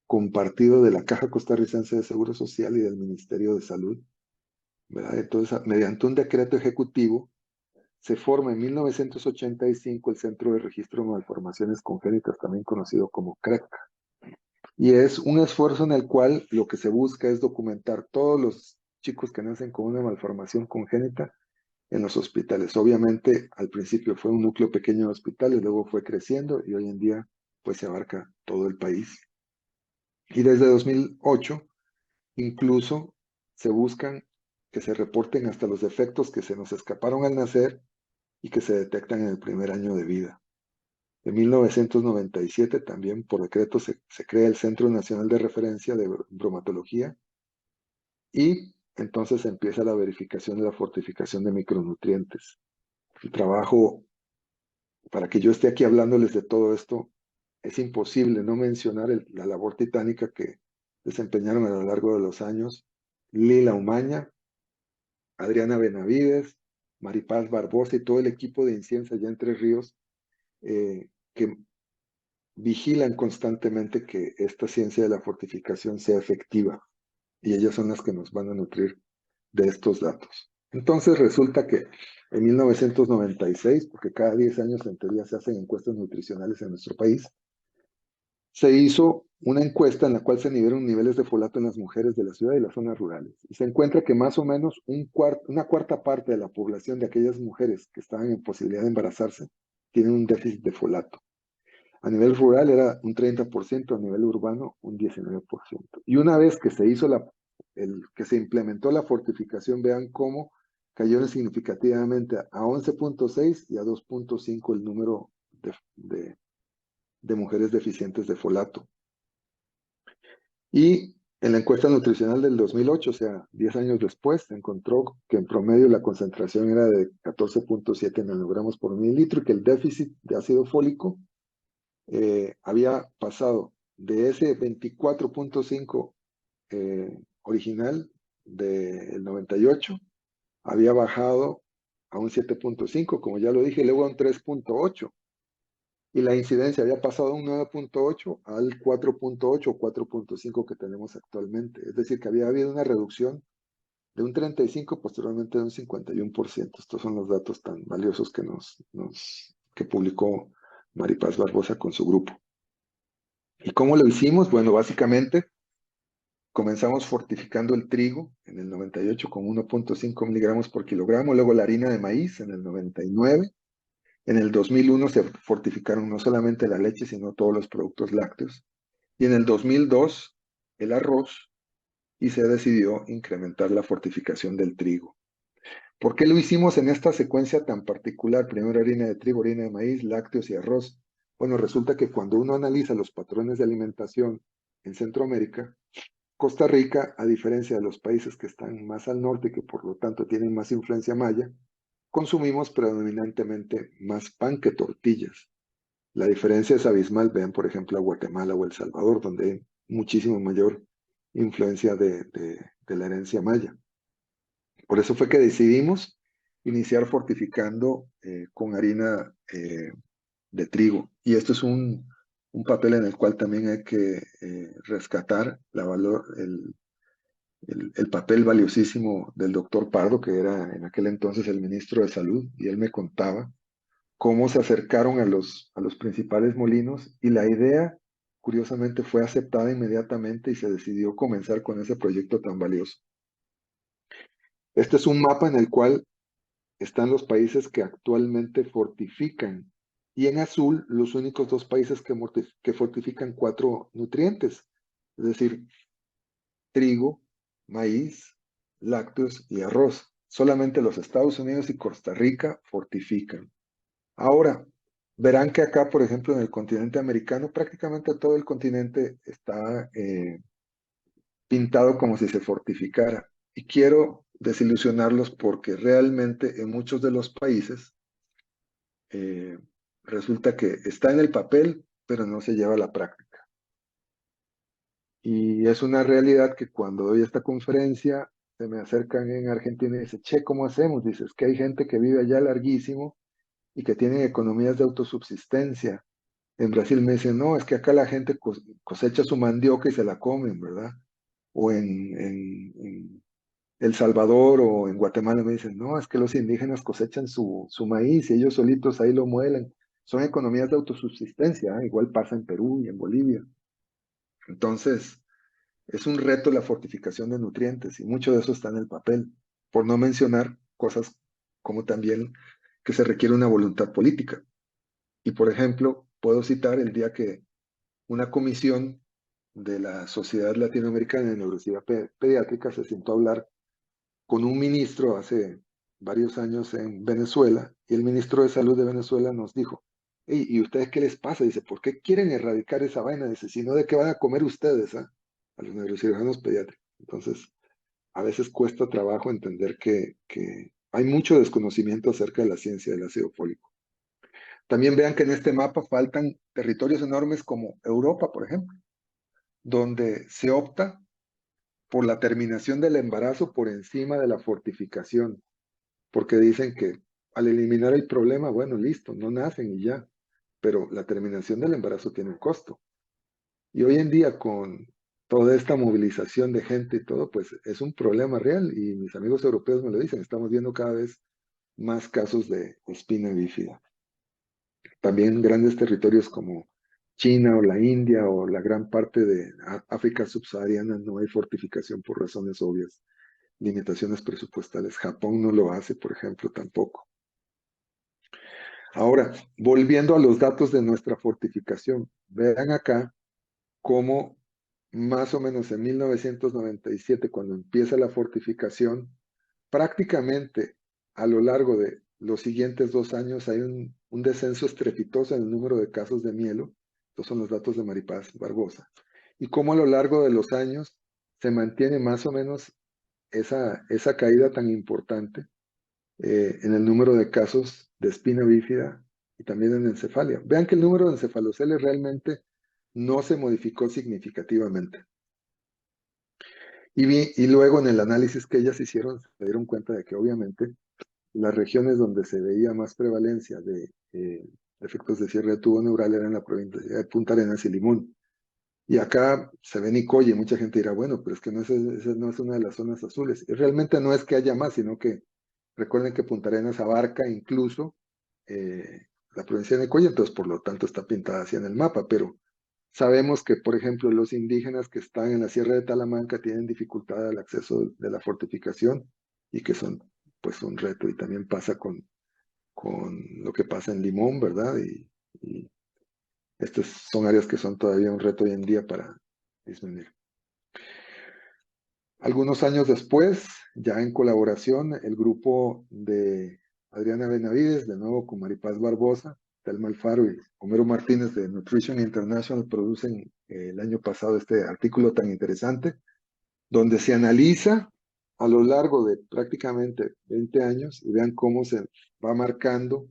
S3: compartido de la Caja Costarricense de Seguro Social y del Ministerio de Salud, ¿verdad? Entonces, mediante un decreto ejecutivo, se forma en 1985 el Centro de Registro de Malformaciones Congénitas, también conocido como CREC. Y es un esfuerzo en el cual lo que se busca es documentar todos los chicos que nacen con una malformación congénita en los hospitales. Obviamente, al principio fue un núcleo pequeño de hospitales, luego fue creciendo y hoy en día pues se abarca todo el país. Y desde 2008 incluso se buscan que se reporten hasta los defectos que se nos escaparon al nacer y que se detectan en el primer año de vida. En 1997 también por decreto se crea el Centro Nacional de Referencia de Bromatología y entonces empieza la verificación de la fortificación de micronutrientes. El trabajo, para que yo esté aquí hablándoles de todo esto, es imposible no mencionar la labor titánica que desempeñaron a lo largo de los años Lila Umaña, Adriana Benavides, Maripaz Barbosa y todo el equipo de Inciensa allá en Tres Ríos, que vigilan constantemente que esta ciencia de la fortificación sea efectiva. Y ellas son las que nos van a nutrir de estos datos. Entonces resulta que en 1996, porque cada 10 años en teoría se hacen encuestas nutricionales en nuestro país, se hizo una encuesta en la cual se midieron niveles de folato en las mujeres de la ciudad y las zonas rurales. Y se encuentra que más o menos una cuarta parte de la población de aquellas mujeres que estaban en posibilidad de embarazarse tienen un déficit de folato. A nivel rural era un 30%, a nivel urbano un 19%. Y una vez que se hizo que se implementó la fortificación, vean cómo cayó significativamente a 11.6 y a 2.5 el número de mujeres deficientes de folato. Y en la encuesta nutricional del 2008, o sea, 10 años después, se encontró que en promedio la concentración era de 14.7 nanogramos por mililitro y que el déficit de ácido fólico había pasado de ese 24.5 original del 98, había bajado a un 7.5, como ya lo dije, luego a un 3.8. Y la incidencia había pasado de un 9.8 al 4.8 o 4.5 que tenemos actualmente. Es decir, que había habido una reducción de un 35, posteriormente de un 51%. Estos son los datos tan valiosos que publicó Maripaz Barbosa con su grupo. ¿Y cómo lo hicimos? Bueno, básicamente comenzamos fortificando el trigo en el 98 con 1.5 miligramos por kilogramo, luego la harina de maíz en el 99. En el 2001 se fortificaron no solamente la leche, sino todos los productos lácteos. Y en el 2002 el arroz y se decidió incrementar la fortificación del trigo. ¿Por qué lo hicimos en esta secuencia tan particular? Primero harina de trigo, harina de maíz, lácteos y arroz. Bueno, resulta que cuando uno analiza los patrones de alimentación en Centroamérica, Costa Rica, a diferencia de los países que están más al norte y que por lo tanto tienen más influencia maya, consumimos predominantemente más pan que tortillas. La diferencia es abismal. Vean, por ejemplo, a Guatemala o El Salvador, donde hay muchísimo mayor influencia de la herencia maya. Por eso fue que decidimos iniciar fortificando con harina de trigo. Y esto es un papel en el cual también hay que rescatar el papel valiosísimo del doctor Pardo, que era en aquel entonces el ministro de Salud, y él me contaba cómo se acercaron a los principales molinos y la idea, curiosamente, fue aceptada inmediatamente y se decidió comenzar con ese proyecto tan valioso. Este es un mapa en el cual están los países que actualmente fortifican. Y en azul, los únicos 2 países que fortifican 4 nutrientes. Es decir, trigo, maíz, lácteos y arroz. Solamente los Estados Unidos y Costa Rica fortifican. Ahora, verán que acá, por ejemplo, en el continente americano, prácticamente todo el continente está pintado como si se fortificara. Y quiero desilusionarlos porque realmente en muchos de los países resulta que está en el papel, pero no se lleva a la práctica. Y es una realidad que cuando doy esta conferencia, se me acercan en Argentina y dicen, che, ¿cómo hacemos? Dices que hay gente que vive allá larguísimo y que tienen economías de autosubsistencia. En Brasil me dicen, no, es que acá la gente cosecha su mandioca y se la comen, ¿verdad? O en El Salvador o en Guatemala me dicen, no, es que los indígenas cosechan su maíz y ellos solitos ahí lo muelen. Son economías de autosubsistencia, ¿eh? Igual pasa en Perú y en Bolivia. Entonces, es un reto la fortificación de nutrientes y mucho de eso está en el papel, por no mencionar cosas como también que se requiere una voluntad política. Y por ejemplo, puedo citar el día que una comisión de la Sociedad Latinoamericana de Neurocirugía Pediátrica se sentó a hablar con un ministro hace varios años en Venezuela, y el ministro de Salud de Venezuela nos dijo, hey, ¿y ustedes qué les pasa? Dice, ¿por qué quieren erradicar esa vaina? Dice, si no, ¿de qué van a comer ustedes, a los neurocirujanos pediátricos? Entonces, a veces cuesta trabajo entender que hay mucho desconocimiento acerca de la ciencia del ácido fólico. También vean que en este mapa faltan territorios enormes como Europa, por ejemplo, donde se opta por la terminación del embarazo por encima de la fortificación, porque dicen que al eliminar el problema, bueno, listo, no nacen y ya, pero la terminación del embarazo tiene un costo. Y hoy en día con toda esta movilización de gente y todo, pues es un problema real y mis amigos europeos me lo dicen, estamos viendo cada vez más casos de espina bífida. También grandes territorios como China o la India o la gran parte de África subsahariana no hay fortificación por razones obvias, limitaciones presupuestales. Japón no lo hace, por ejemplo, tampoco. Ahora, volviendo a los datos de nuestra fortificación, vean acá cómo más o menos en 1997, cuando empieza la fortificación, prácticamente a lo largo de los siguientes 2 años hay un descenso estrepitoso en el número de casos de mielo. Estos son los datos de Maripaz Barbosa. Y cómo a lo largo de los años se mantiene más o menos esa caída tan importante en el número de casos de espina bífida y también en encefalia. Vean que el número de encefaloceles realmente no se modificó significativamente. Y luego en el análisis que ellas hicieron, se dieron cuenta de que obviamente las regiones donde se veía más prevalencia de efectos de cierre de tubo neural eran la provincia de Punta Arenas y Limón. Y acá se ve Nicoya y mucha gente dirá, bueno, pero es que esa no es una de las zonas azules. Y realmente no es que haya más, sino que recuerden que Punta Arenas abarca incluso la provincia de Nicoya, entonces por lo tanto está pintada así en el mapa, pero sabemos que, por ejemplo, los indígenas que están en la Sierra de Talamanca tienen dificultad al acceso de la fortificación y que son pues un reto, y también pasa con lo que pasa en Limón, ¿verdad? Y estas son áreas que son todavía un reto hoy en día para disminuir. Algunos años después, ya en colaboración, el grupo de Adriana Benavides, de nuevo con Maripaz Barbosa, Telma Alfaro y Homero Martínez de Nutrition International producen el año pasado este artículo tan interesante, donde se analiza a lo largo de prácticamente 20 años y vean cómo se va marcando,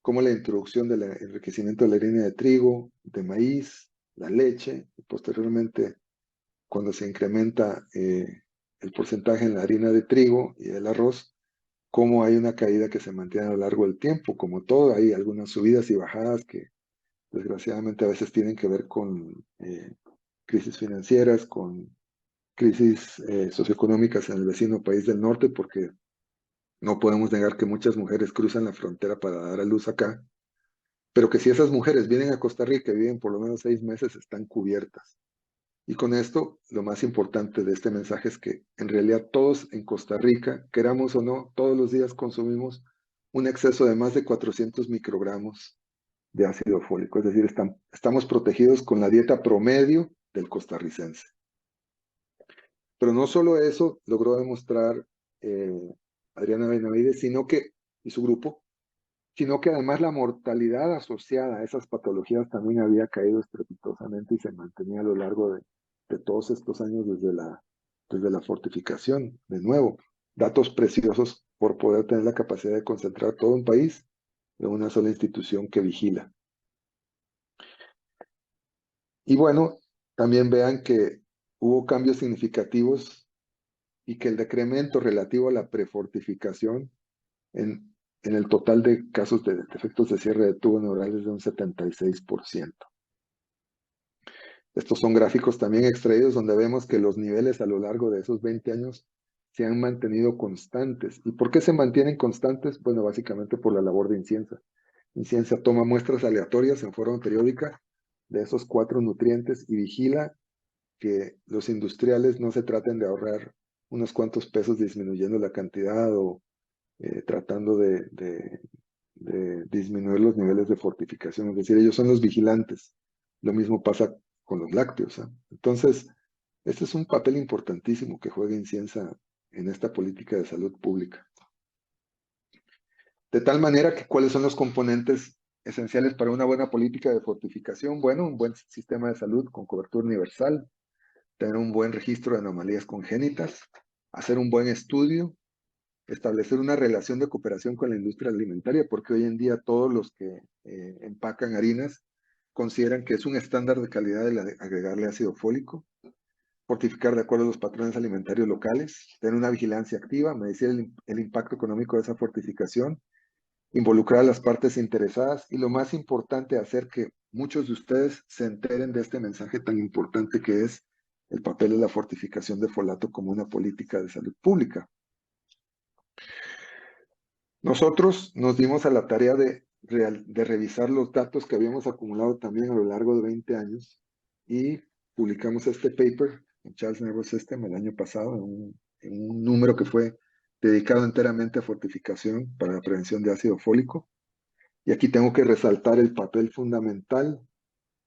S3: cómo la introducción del enriquecimiento de la harina de trigo, de maíz, la leche, y posteriormente cuando se incrementa el porcentaje en la harina de trigo y el arroz, cómo hay una caída que se mantiene a lo largo del tiempo. Como todo, hay algunas subidas y bajadas que desgraciadamente a veces tienen que ver con crisis financieras, con crisis socioeconómicas en el vecino país del norte, porque no podemos negar que muchas mujeres cruzan la frontera para dar a luz acá, pero que si esas mujeres vienen a Costa Rica y viven por lo menos 6 meses, están cubiertas. Y con esto, lo más importante de este mensaje es que en realidad todos en Costa Rica, queramos o no, todos los días consumimos un exceso de más de 400 microgramos de ácido fólico. Es decir, estamos protegidos con la dieta promedio del costarricense. Pero no solo eso logró demostrar Adriana Benavides, y su grupo, sino que además la mortalidad asociada a esas patologías también había caído estrepitosamente y se mantenía a lo largo de todos estos años desde la fortificación. De nuevo, datos preciosos por poder tener la capacidad de concentrar todo un país en una sola institución que vigila. Y bueno, también vean que hubo cambios significativos y que el decremento relativo a la prefortificación en el total de casos de defectos de cierre de tubo neural es de un 76%. Estos son gráficos también extraídos donde vemos que los niveles a lo largo de esos 20 años se han mantenido constantes. ¿Y por qué se mantienen constantes? Bueno, básicamente por la labor de Inciensa. Inciensa toma muestras aleatorias en forma periódica de esos 4 nutrientes y vigila que los industriales no se traten de ahorrar unos cuantos pesos disminuyendo la cantidad o tratando de disminuir los niveles de fortificación. Es decir, ellos son los vigilantes. Lo mismo pasa con los lácteos. Entonces, este es un papel importantísimo que juega Inciensa en esta política de salud pública. De tal manera que, ¿cuáles son los componentes esenciales para una buena política de fortificación? Bueno, un buen sistema de salud con cobertura universal, tener un buen registro de anomalías congénitas, hacer un buen estudio, establecer una relación de cooperación con la industria alimentaria, porque hoy en día todos los que empacan harinas consideran que es un estándar de calidad agregarle ácido fólico, fortificar de acuerdo a los patrones alimentarios locales, tener una vigilancia activa, medir el impacto económico de esa fortificación, involucrar a las partes interesadas y lo más importante, hacer que muchos de ustedes se enteren de este mensaje tan importante que es el papel de la fortificación de folato como una política de salud pública. Nosotros nos dimos a la tarea de revisar los datos que habíamos acumulado también a lo largo de 20 años y publicamos este paper en Charles Nervous System el año pasado en un número que fue dedicado enteramente a fortificación para la prevención de ácido fólico. Y aquí tengo que resaltar el papel fundamental,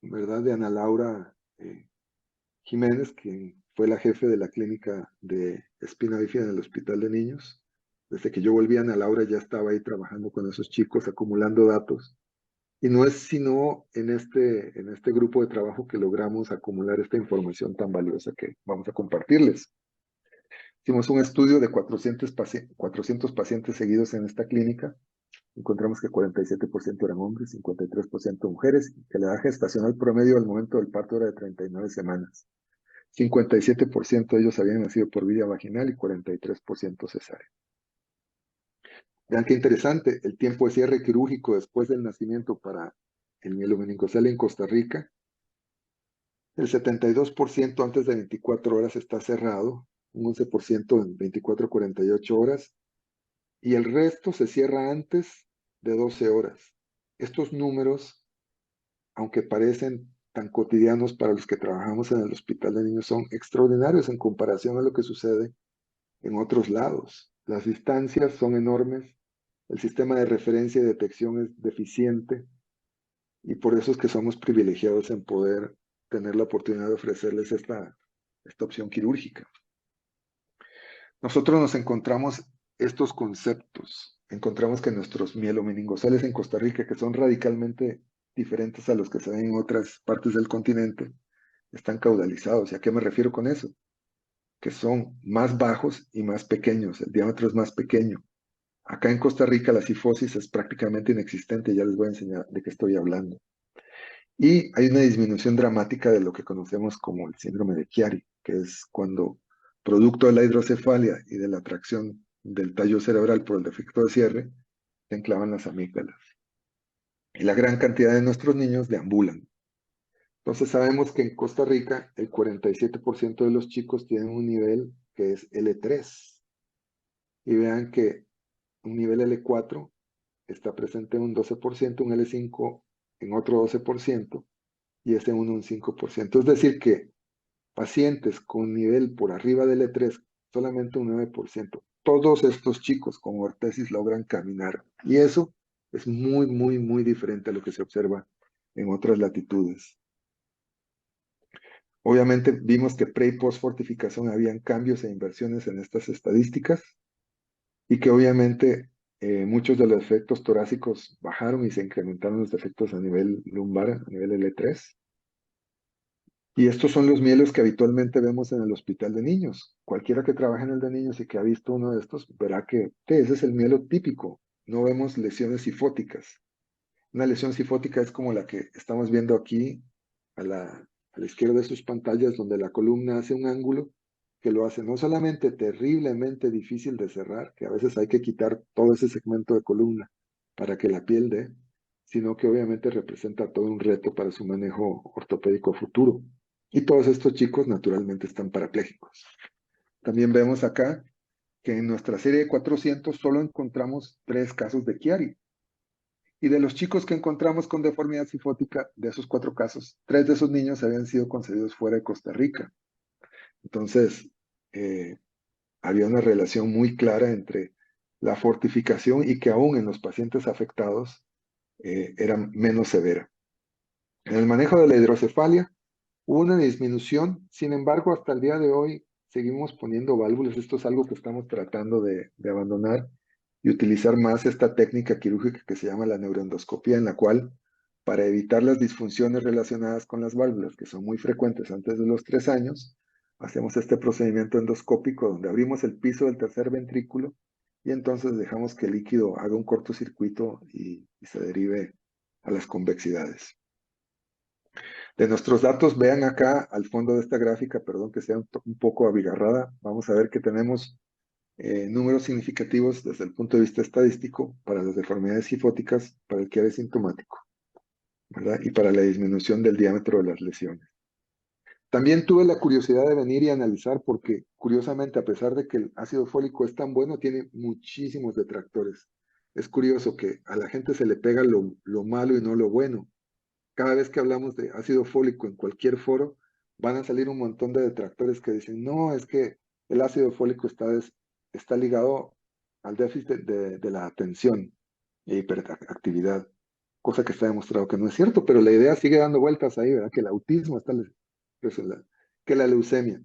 S3: ¿verdad?, de Ana Laura Jiménez, que fue la jefe de la clínica de espina bífida en el Hospital de Niños. Desde que yo volví, Ana Laura ya estaba ahí trabajando con esos chicos, acumulando datos. Y no es sino en este grupo de trabajo que logramos acumular esta información tan valiosa que vamos a compartirles. Hicimos un estudio de 400 pacientes seguidos en esta clínica. Encontramos que 47% eran hombres, 53% mujeres, y que la edad gestacional promedio al momento del parto era de 39 semanas. 57% de ellos habían nacido por vía vaginal y 43% cesárea. Vean qué interesante, el tiempo de cierre quirúrgico después del nacimiento para el mielomeningocele en Costa Rica, el 72% antes de 24 horas está cerrado, un 11% en 24 a 48 horas, y el resto se cierra antes de 12 horas. Estos números, aunque parecen tan cotidianos para los que trabajamos en el Hospital de Niños, son extraordinarios en comparación a lo que sucede en otros lados. Las distancias son enormes, el sistema de referencia y detección es deficiente, y por eso es que somos privilegiados en poder tener la oportunidad de ofrecerles esta opción quirúrgica. Nosotros nos encontramos estos conceptos. Encontramos que nuestros mielomeningocales en Costa Rica, que son radicalmente diferentes a los que se ven en otras partes del continente, están caudalizados. ¿Y a qué me refiero con eso? Que son más bajos y más pequeños. El diámetro es más pequeño. Acá en Costa Rica la cifosis es prácticamente inexistente. Ya les voy a enseñar de qué estoy hablando. Y hay una disminución dramática de lo que conocemos como el síndrome de Chiari, que es cuando, producto de la hidrocefalia y de la atracción del tallo cerebral por el defecto de cierre, se enclavan las amígdalas. Y la gran cantidad de nuestros niños deambulan. Entonces sabemos que en Costa Rica el 47% de los chicos tienen un nivel que es L3. Y vean que un nivel L4 está presente en un 12%, un L5 en otro 12%, y este en un 5%. Es decir que pacientes con nivel por arriba del E3, solamente un 9%. todos estos chicos con ortesis logran caminar. Y eso es muy, muy, muy diferente a lo que se observa en otras latitudes. Obviamente vimos que pre y post fortificación habían cambios e inversiones en estas estadísticas y que obviamente muchos de los efectos torácicos bajaron y se incrementaron los efectos a nivel lumbar, a nivel L3. Y estos son los mielos que habitualmente vemos en el hospital de niños. Cualquiera que trabaje en el de niños y que ha visto uno de estos verá que ese es el mielo típico. No vemos lesiones sifóticas. Una lesión sifótica es como la que estamos viendo aquí a la izquierda de sus pantallas, donde la columna hace un ángulo que lo hace no solamente terriblemente difícil de cerrar, que a veces hay que quitar todo ese segmento de columna para que la piel dé, sino que obviamente representa todo un reto para su manejo ortopédico futuro. Y todos estos chicos naturalmente están parapléjicos. También vemos acá que en nuestra serie de 400 solo encontramos 3 casos de Chiari. Y de los chicos que encontramos con deformidad sifótica, de esos 4 casos, 3 de esos niños habían sido concebidos fuera de Costa Rica. Entonces, había una relación muy clara entre la fortificación y que aún en los pacientes afectados era menos severa. En el manejo de la hidrocefalia hubo una disminución, sin embargo, hasta el día de hoy seguimos poniendo válvulas. Esto es algo que estamos tratando de abandonar y utilizar más esta técnica quirúrgica que se llama la neuroendoscopía, en la cual, para evitar las disfunciones relacionadas con las válvulas, que son muy frecuentes antes de los 3 años, hacemos este procedimiento endoscópico donde abrimos el piso del tercer ventrículo y entonces dejamos que el líquido haga un cortocircuito y se derive a las convexidades. De nuestros datos, vean acá al fondo de esta gráfica, perdón que sea un poco abigarrada, vamos a ver que tenemos números significativos desde el punto de vista estadístico para las deformidades sifóticas, para el quiebre sintomático, ¿verdad? Y para la disminución del diámetro de las lesiones. También tuve la curiosidad de venir y analizar porque, curiosamente, a pesar de que el ácido fólico es tan bueno, tiene muchísimos detractores. Es curioso que a la gente se le pega lo malo y no lo bueno. Cada vez que hablamos de ácido fólico en cualquier foro, van a salir un montón de detractores que dicen, no, es que el ácido fólico está ligado al déficit de la atención e hiperactividad, cosa que está demostrado que no es cierto, pero la idea sigue dando vueltas ahí, ¿verdad? Que el autismo que la leucemia.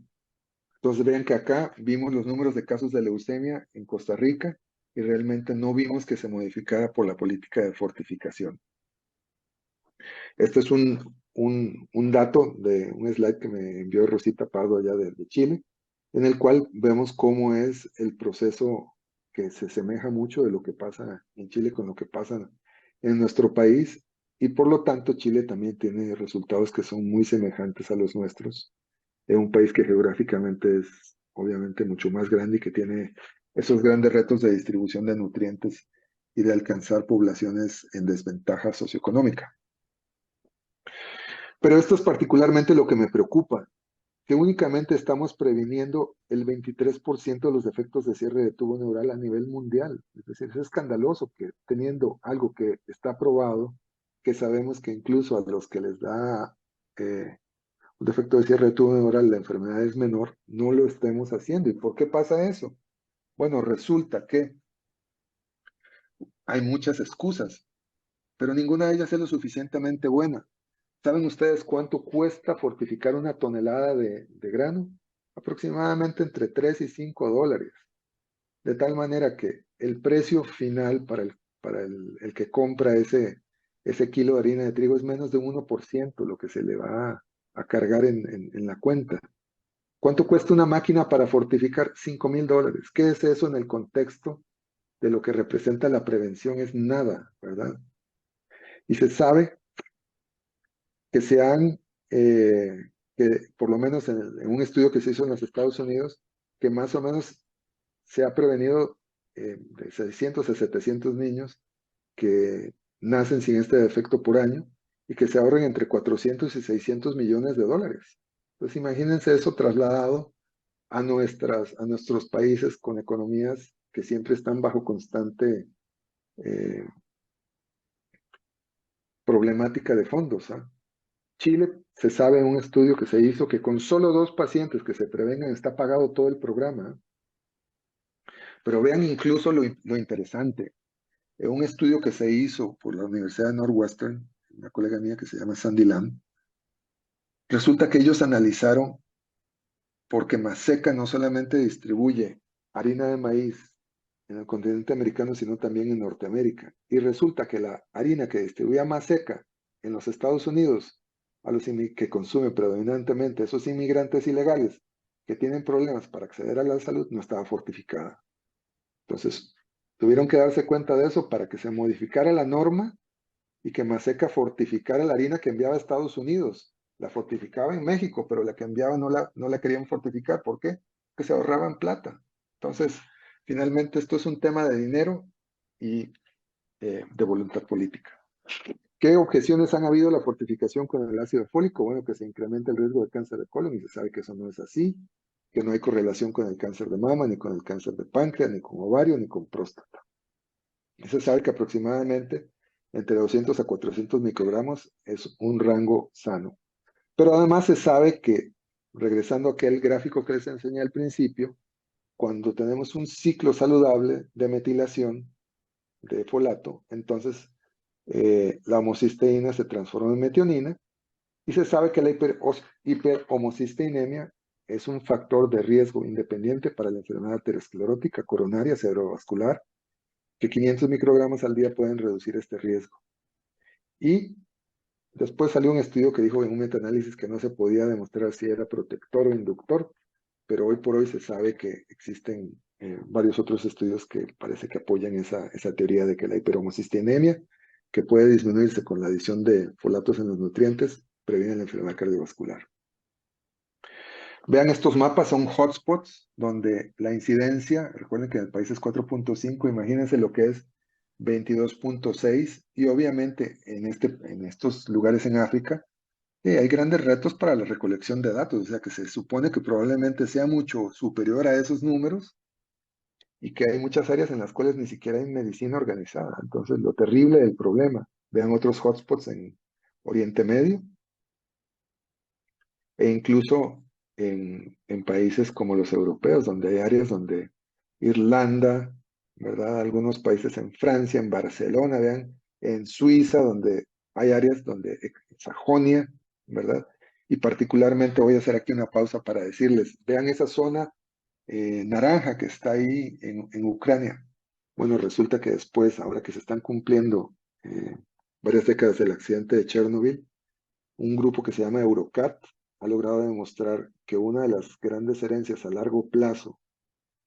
S3: Entonces vean que acá vimos los números de casos de leucemia en Costa Rica y realmente no vimos que se modificara por la política de fortificación. Este es un dato de un slide que me envió Rosita Pardo allá de Chile, en el cual vemos cómo es el proceso que se asemeja mucho de lo que pasa en Chile con lo que pasa en nuestro país, y por lo tanto Chile también tiene resultados que son muy semejantes a los nuestros, en un país que geográficamente es obviamente mucho más grande y que tiene esos grandes retos de distribución de nutrientes y de alcanzar poblaciones en desventaja socioeconómica. Pero esto es particularmente lo que me preocupa, que únicamente estamos previniendo el 23% de los defectos de cierre de tubo neural a nivel mundial. Es decir, es escandaloso que teniendo algo que está probado, que sabemos que incluso a los que les da un defecto de cierre de tubo neural la enfermedad es menor, no lo estemos haciendo. ¿Y por qué pasa eso? Bueno, resulta que hay muchas excusas, pero ninguna de ellas es lo suficientemente buena. ¿Saben ustedes cuánto cuesta fortificar una tonelada de grano? Aproximadamente entre 3 y 5 dólares. De tal manera que el precio final para el que compra ese kilo de harina de trigo es menos de 1% lo que se le va a cargar en la cuenta. ¿Cuánto cuesta una máquina para fortificar? $5,000. ¿Qué es eso en el contexto de lo que representa la prevención? Es nada, ¿verdad? Y se sabe que que por lo menos en un estudio que se hizo en los Estados Unidos, que más o menos se ha prevenido de 600 a 700 niños que nacen sin este defecto por año y que se ahorren entre 400 y 600 millones de dólares. Entonces imagínense eso trasladado a nuestros países con economías que siempre están bajo constante problemática de fondos, ¿ah? Chile, se sabe en un estudio que se hizo que con solo 2 pacientes que se prevengan está pagado todo el programa. Pero vean incluso lo interesante. En un estudio que se hizo por la Universidad de Northwestern, una colega mía que se llama Sandy Lam, resulta que ellos analizaron porque Maseca no solamente distribuye harina de maíz en el continente americano, sino también en Norteamérica. Y resulta que la harina que distribuía Maseca en los Estados Unidos, a los que consumen predominantemente esos inmigrantes ilegales que tienen problemas para acceder a la salud, no estaba fortificada. Entonces, tuvieron que darse cuenta de eso para que se modificara la norma y que Maseca fortificara la harina que enviaba a Estados Unidos. La fortificaba en México, pero la que enviaba no la querían fortificar. ¿Por qué? Porque se ahorraban plata. Entonces, finalmente esto es un tema de dinero y de voluntad política. ¿Qué objeciones han habido a la fortificación con el ácido fólico? Bueno, que se incrementa el riesgo de cáncer de colon y se sabe que eso no es así, que no hay correlación con el cáncer de mama, ni con el cáncer de páncreas, ni con ovario, ni con próstata. Y se sabe que aproximadamente entre 200 a 400 microgramos es un rango sano. Pero además se sabe que, regresando a aquel gráfico que les enseñé al principio, cuando tenemos un ciclo saludable de metilación de folato, entonces la homocisteína se transforma en metionina y se sabe que la hiperhomocisteinemia es un factor de riesgo independiente para la enfermedad aterosclerótica coronaria cerebrovascular, que 500 microgramos al día pueden reducir este riesgo. Y después salió un estudio que dijo en un metaanálisis que no se podía demostrar si era protector o inductor, pero hoy por hoy se sabe que existen varios otros estudios que parece que apoyan esa teoría de que la hiperhomocisteinemia, que puede disminuirse con la adición de folatos en los nutrientes, previene la enfermedad cardiovascular. Vean, estos mapas son hotspots donde la incidencia, recuerden que en el país es 4.5, imagínense lo que es 22.6, y obviamente en estos lugares en África hay grandes retos para la recolección de datos, o sea que se supone que probablemente sea mucho superior a esos números y que hay muchas áreas en las cuales ni siquiera hay medicina organizada. Entonces, lo terrible del problema. Vean otros hotspots en Oriente Medio e incluso en países como los europeos, donde hay áreas donde Irlanda, ¿verdad? Algunos países en Francia, en Barcelona, vean, en Suiza, donde hay áreas donde, Sajonia, ¿verdad? Y particularmente voy a hacer aquí una pausa para decirles, vean esa zona naranja que está ahí en Ucrania. Bueno, resulta que después, ahora que se están cumpliendo varias décadas del accidente de Chernobyl, un grupo que se llama Eurocat ha logrado demostrar que una de las grandes herencias a largo plazo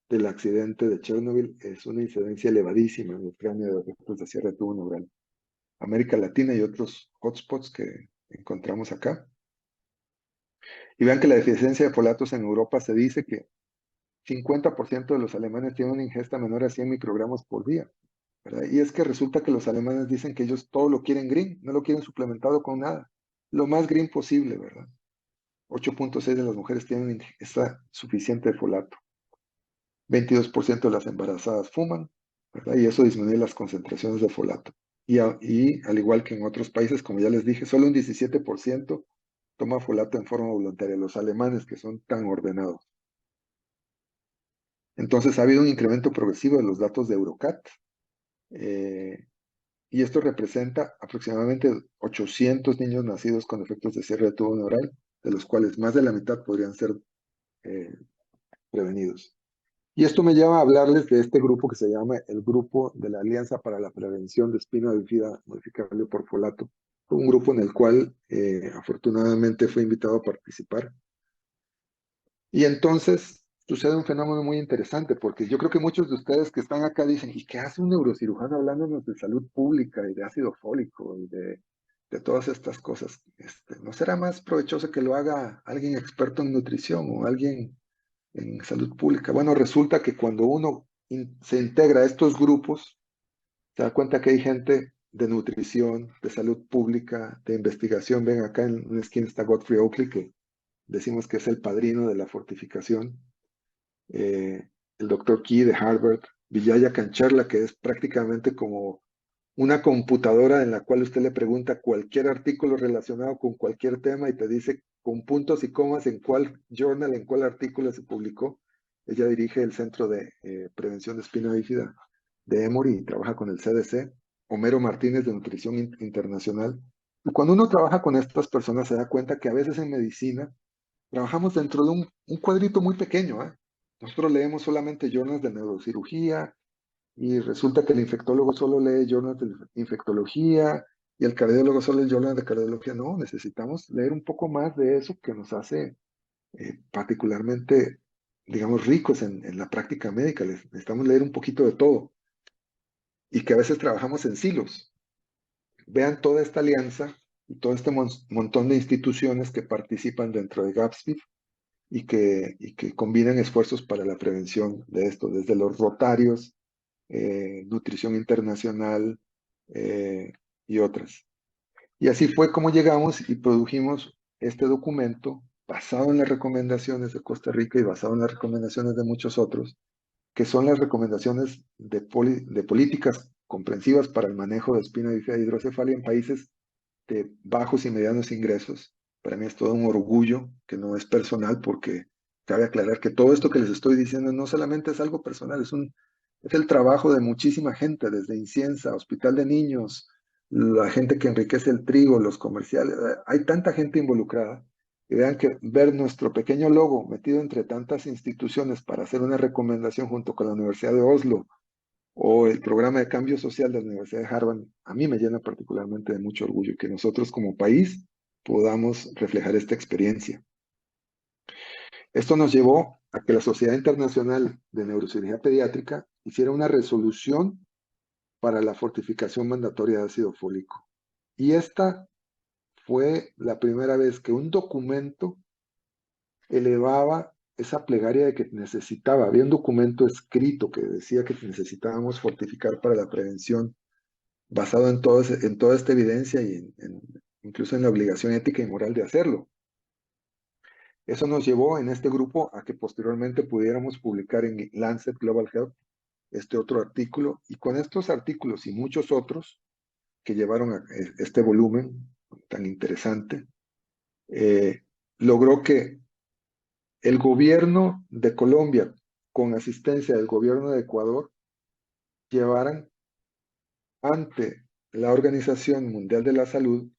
S3: del accidente de Chernobyl es una incidencia elevadísima en Ucrania de efectos de cierre de tubo neural. América Latina y otros hotspots que encontramos acá. Y vean que la deficiencia de folatos en Europa se dice que 50% de los alemanes tienen una ingesta menor a 100 microgramos por día, ¿verdad? Y es que resulta que los alemanes dicen que ellos todo lo quieren green, no lo quieren suplementado con nada. Lo más green posible, ¿verdad? 8.6 de las mujeres tienen una ingesta suficiente de folato. 22% de las embarazadas fuman, ¿verdad? Y eso disminuye las concentraciones de folato. Y al igual que en otros países, como ya les dije, solo un 17% toma folato en forma voluntaria. Los alemanes, que son tan ordenados. Entonces ha habido un incremento progresivo de los datos de Eurocat, y esto representa aproximadamente 800 niños nacidos con efectos de cierre de tubo neural, de los cuales más de la mitad podrían ser prevenidos. Y esto me lleva a hablarles de este grupo que se llama el Grupo de la Alianza para la Prevención de Espina Bífida Modificable por Folato. Un grupo en el cual afortunadamente fui invitado a participar. Y entonces sucede un fenómeno muy interesante, porque yo creo que muchos de ustedes que están acá dicen, ¿y qué hace un neurocirujano hablándonos de salud pública y de ácido fólico y de todas estas cosas? ¿No será más provechoso que lo haga alguien experto en nutrición o alguien en salud pública? Bueno, resulta que cuando uno se integra a estos grupos, se da cuenta que hay gente de nutrición, de salud pública, de investigación. Ven, acá en una esquina está Godfrey Oakley, que decimos que es el padrino de la fortificación. El doctor Key de Harvard, Vijaya Kancharla, que es prácticamente como una computadora en la cual usted le pregunta cualquier artículo relacionado con cualquier tema y te dice con puntos y comas en cuál journal, en cuál artículo se publicó. Ella dirige el Centro de Prevención de Espina Bífida de Emory y trabaja con el CDC. Homero Martínez de Nutrición Internacional. Y cuando uno trabaja con estas personas se da cuenta que a veces en medicina trabajamos dentro de un cuadrito muy pequeño, ¿eh? Nosotros leemos solamente journals de neurocirugía y resulta que el infectólogo solo lee journals de infectología y el cardiólogo solo el journal de cardiología. No, necesitamos leer un poco más de eso que nos hace particularmente, digamos, ricos en la práctica médica. Necesitamos leer un poquito de todo y que a veces trabajamos en silos. Vean toda esta alianza y todo este montón de instituciones que participan dentro de GAPSPID y que combinan esfuerzos para la prevención de esto, desde los Rotarios, Nutrición Internacional y otras. Y así fue como llegamos y produjimos este documento basado en las recomendaciones de Costa Rica y basado en las recomendaciones de muchos otros, que son las recomendaciones de políticas comprensivas para el manejo de espina bífida e hidrocefalia en países de bajos y medianos ingresos. Para mí es todo un orgullo que no es personal porque cabe aclarar que todo esto que les estoy diciendo no solamente es algo personal, es el trabajo de muchísima gente, desde Inciensa, Hospital de Niños, la gente que enriquece el trigo, los comerciales. Hay tanta gente involucrada. Y vean que ver nuestro pequeño logo metido entre tantas instituciones para hacer una recomendación junto con la Universidad de Oslo o el programa de cambio social de la Universidad de Harvard, a mí me llena particularmente de mucho orgullo que nosotros como país podamos reflejar esta experiencia. Esto nos llevó a que la Sociedad Internacional de Neurocirugía Pediátrica hiciera una resolución para la fortificación mandatoria de ácido fólico. Y esta fue la primera vez que un documento elevaba esa plegaria de que necesitaba, había un documento escrito que decía que necesitábamos fortificar para la prevención, basado en toda esta evidencia y incluso en la obligación ética y moral de hacerlo. Eso nos llevó en este grupo a que posteriormente pudiéramos publicar en Lancet Global Health este otro artículo, y con estos artículos y muchos otros que llevaron a este volumen tan interesante, logró que el gobierno de Colombia, con asistencia del gobierno de Ecuador, llevaran ante la Organización Mundial de la Salud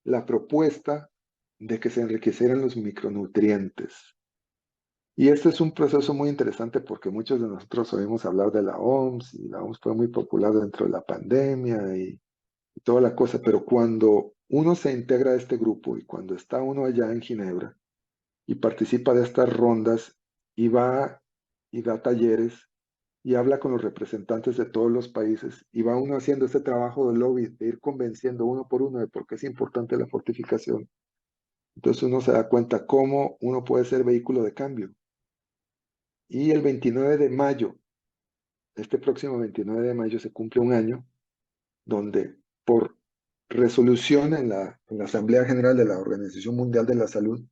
S3: la propuesta de que se enriquecieran los micronutrientes. Y este es un proceso muy interesante porque muchos de nosotros oímos hablar de la OMS y la OMS fue muy popular dentro de la pandemia y toda la cosa, pero cuando uno se integra a este grupo y cuando está uno allá en Ginebra y participa de estas rondas y va y da talleres y habla con los representantes de todos los países y va uno haciendo este trabajo de lobby, de ir convenciendo uno por uno de por qué es importante la fortificación. Entonces uno se da cuenta cómo uno puede ser vehículo de cambio. Y el 29 de mayo, este próximo 29 de mayo se cumple un año donde por resolución en la Asamblea General de la Organización Mundial de la Salud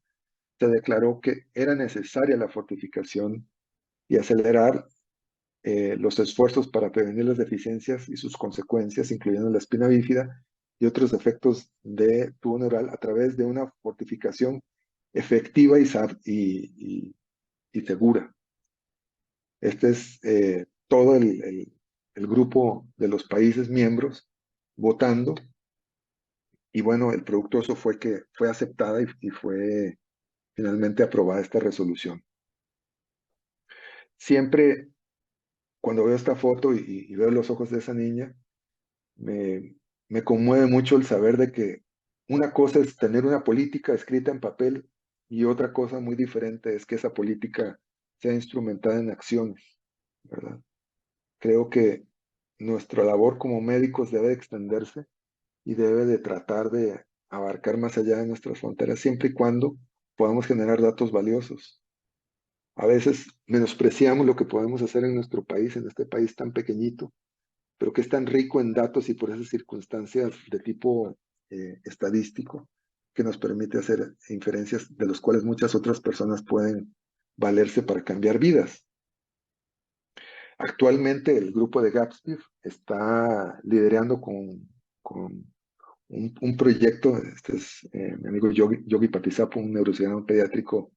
S3: se declaró que era necesaria la fortificación y acelerar los esfuerzos para prevenir las deficiencias y sus consecuencias, incluyendo la espina bífida y otros efectos de tubo neural a través de una fortificación efectiva y segura. Este es todo el grupo de los países miembros votando y bueno, el producto fue que fue aceptada y fue finalmente aprobada esta resolución. Siempre cuando veo esta foto y veo los ojos de esa niña, me conmueve mucho el saber de que una cosa es tener una política escrita en papel y otra cosa muy diferente es que esa política sea instrumentada en acciones, ¿verdad? Creo que nuestra labor como médicos debe extenderse y debe de tratar de abarcar más allá de nuestras fronteras siempre y cuando podamos generar datos valiosos. A veces menospreciamos lo que podemos hacer en nuestro país, en este país tan pequeñito, pero que es tan rico en datos y por esas circunstancias de tipo estadístico que nos permite hacer inferencias de las cuales muchas otras personas pueden valerse para cambiar vidas. Actualmente el grupo de GAPSPIF está liderando con un proyecto, este es mi amigo Yogi Patisapo, un neurocirujano pediátrico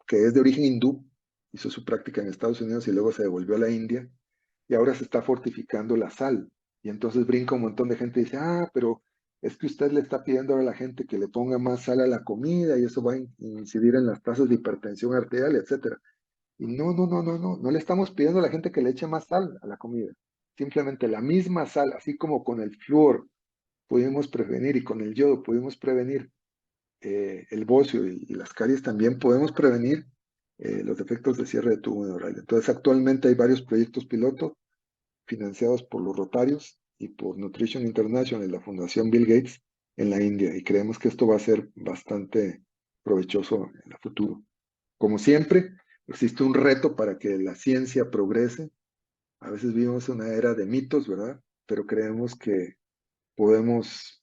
S3: que es de origen hindú, hizo su práctica en Estados Unidos y luego se devolvió a la India, y ahora se está fortificando la sal. Y entonces brinca un montón de gente y dice, pero es que usted le está pidiendo ahora a la gente que le ponga más sal a la comida y eso va a incidir en las tasas de hipertensión arterial, etcétera. Y no le estamos pidiendo a la gente que le eche más sal a la comida. Simplemente la misma sal, así como con el flúor pudimos prevenir y con el yodo pudimos prevenir el bocio y las caries, también podemos prevenir los defectos de cierre de tubo neural. Entonces, actualmente hay varios proyectos piloto financiados por los Rotarios y por Nutrition International y la Fundación Bill Gates en la India, y creemos que esto va a ser bastante provechoso en el futuro. Como siempre, existe un reto para que la ciencia progrese. A veces vivimos una era de mitos, ¿verdad? Pero creemos que podemos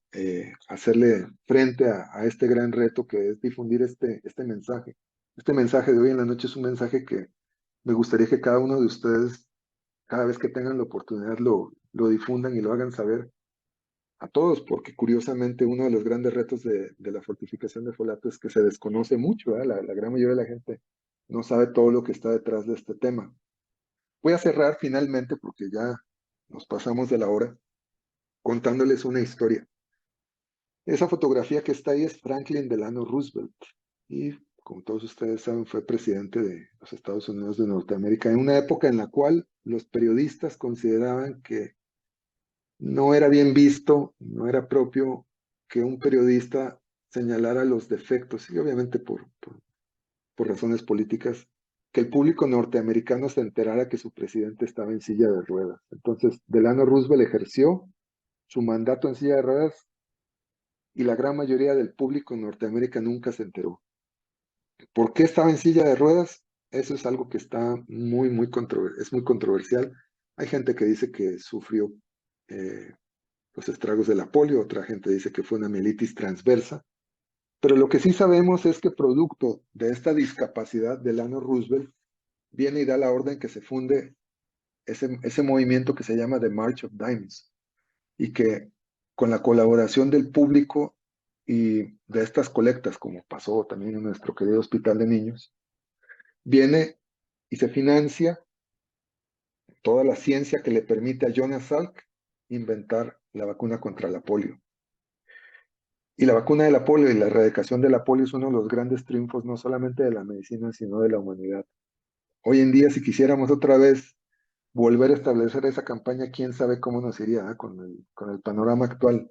S3: hacerle frente a este gran reto que es difundir este mensaje. Este mensaje de hoy en la noche es un mensaje que me gustaría que cada uno de ustedes, cada vez que tengan la oportunidad, lo difundan y lo hagan saber a todos, porque curiosamente uno de los grandes retos de la fortificación de folato es que se desconoce mucho, ¿verdad? La gran mayoría de la gente no sabe todo lo que está detrás de este tema. Voy a cerrar finalmente, porque ya nos pasamos de la hora, contándoles una historia. Esa fotografía que está ahí es Franklin Delano Roosevelt, y como todos ustedes saben, fue presidente de los Estados Unidos de Norteamérica en una época en la cual los periodistas consideraban que no era bien visto, no era propio que un periodista señalara los defectos, y obviamente por razones políticas, que el público norteamericano se enterara que su presidente estaba en silla de ruedas. Entonces, Delano Roosevelt ejerció su mandato en silla de ruedas y la gran mayoría del público en Norteamérica nunca se enteró. ¿Por qué estaba en silla de ruedas? Eso es algo que está muy controversial. Hay gente que dice que sufrió los estragos de la polio, otra gente dice que fue una mielitis transversa, pero lo que sí sabemos es que producto de esta discapacidad, Delano Roosevelt viene y da la orden que se funde ese movimiento que se llama The March of Dimes, y que con la colaboración del público y de estas colectas, como pasó también en nuestro querido Hospital de Niños, viene y se financia toda la ciencia que le permite a Jonas Salk inventar la vacuna contra la polio. Y la vacuna de la polio y la erradicación de la polio es uno de los grandes triunfos no solamente de la medicina, sino de la humanidad. Hoy en día, si quisiéramos otra vez volver a establecer esa campaña, quién sabe cómo nos iría con el panorama actual.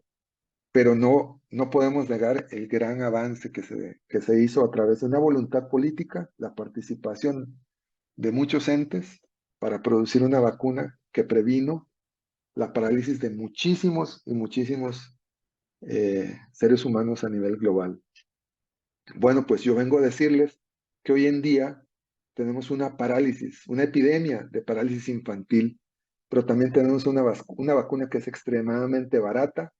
S3: Pero no podemos negar el gran avance que se hizo a través de una voluntad política, la participación de muchos entes para producir una vacuna que previno la parálisis de muchísimos y muchísimos seres humanos a nivel global. Bueno, pues yo vengo a decirles que hoy en día tenemos una parálisis, una epidemia de parálisis infantil, pero también tenemos una vacuna que es extremadamente barata,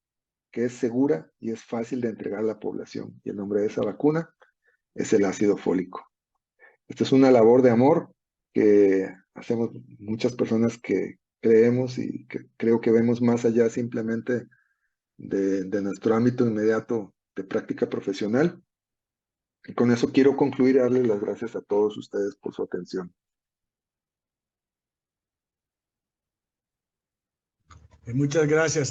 S3: que es segura y es fácil de entregar a la población. Y el nombre de esa vacuna es el ácido fólico. Esta es una labor de amor que hacemos muchas personas que creemos y que creo que vemos más allá simplemente de nuestro ámbito inmediato de práctica profesional. Y con eso quiero concluir y darles las gracias a todos ustedes por su atención.
S2: Muchas gracias.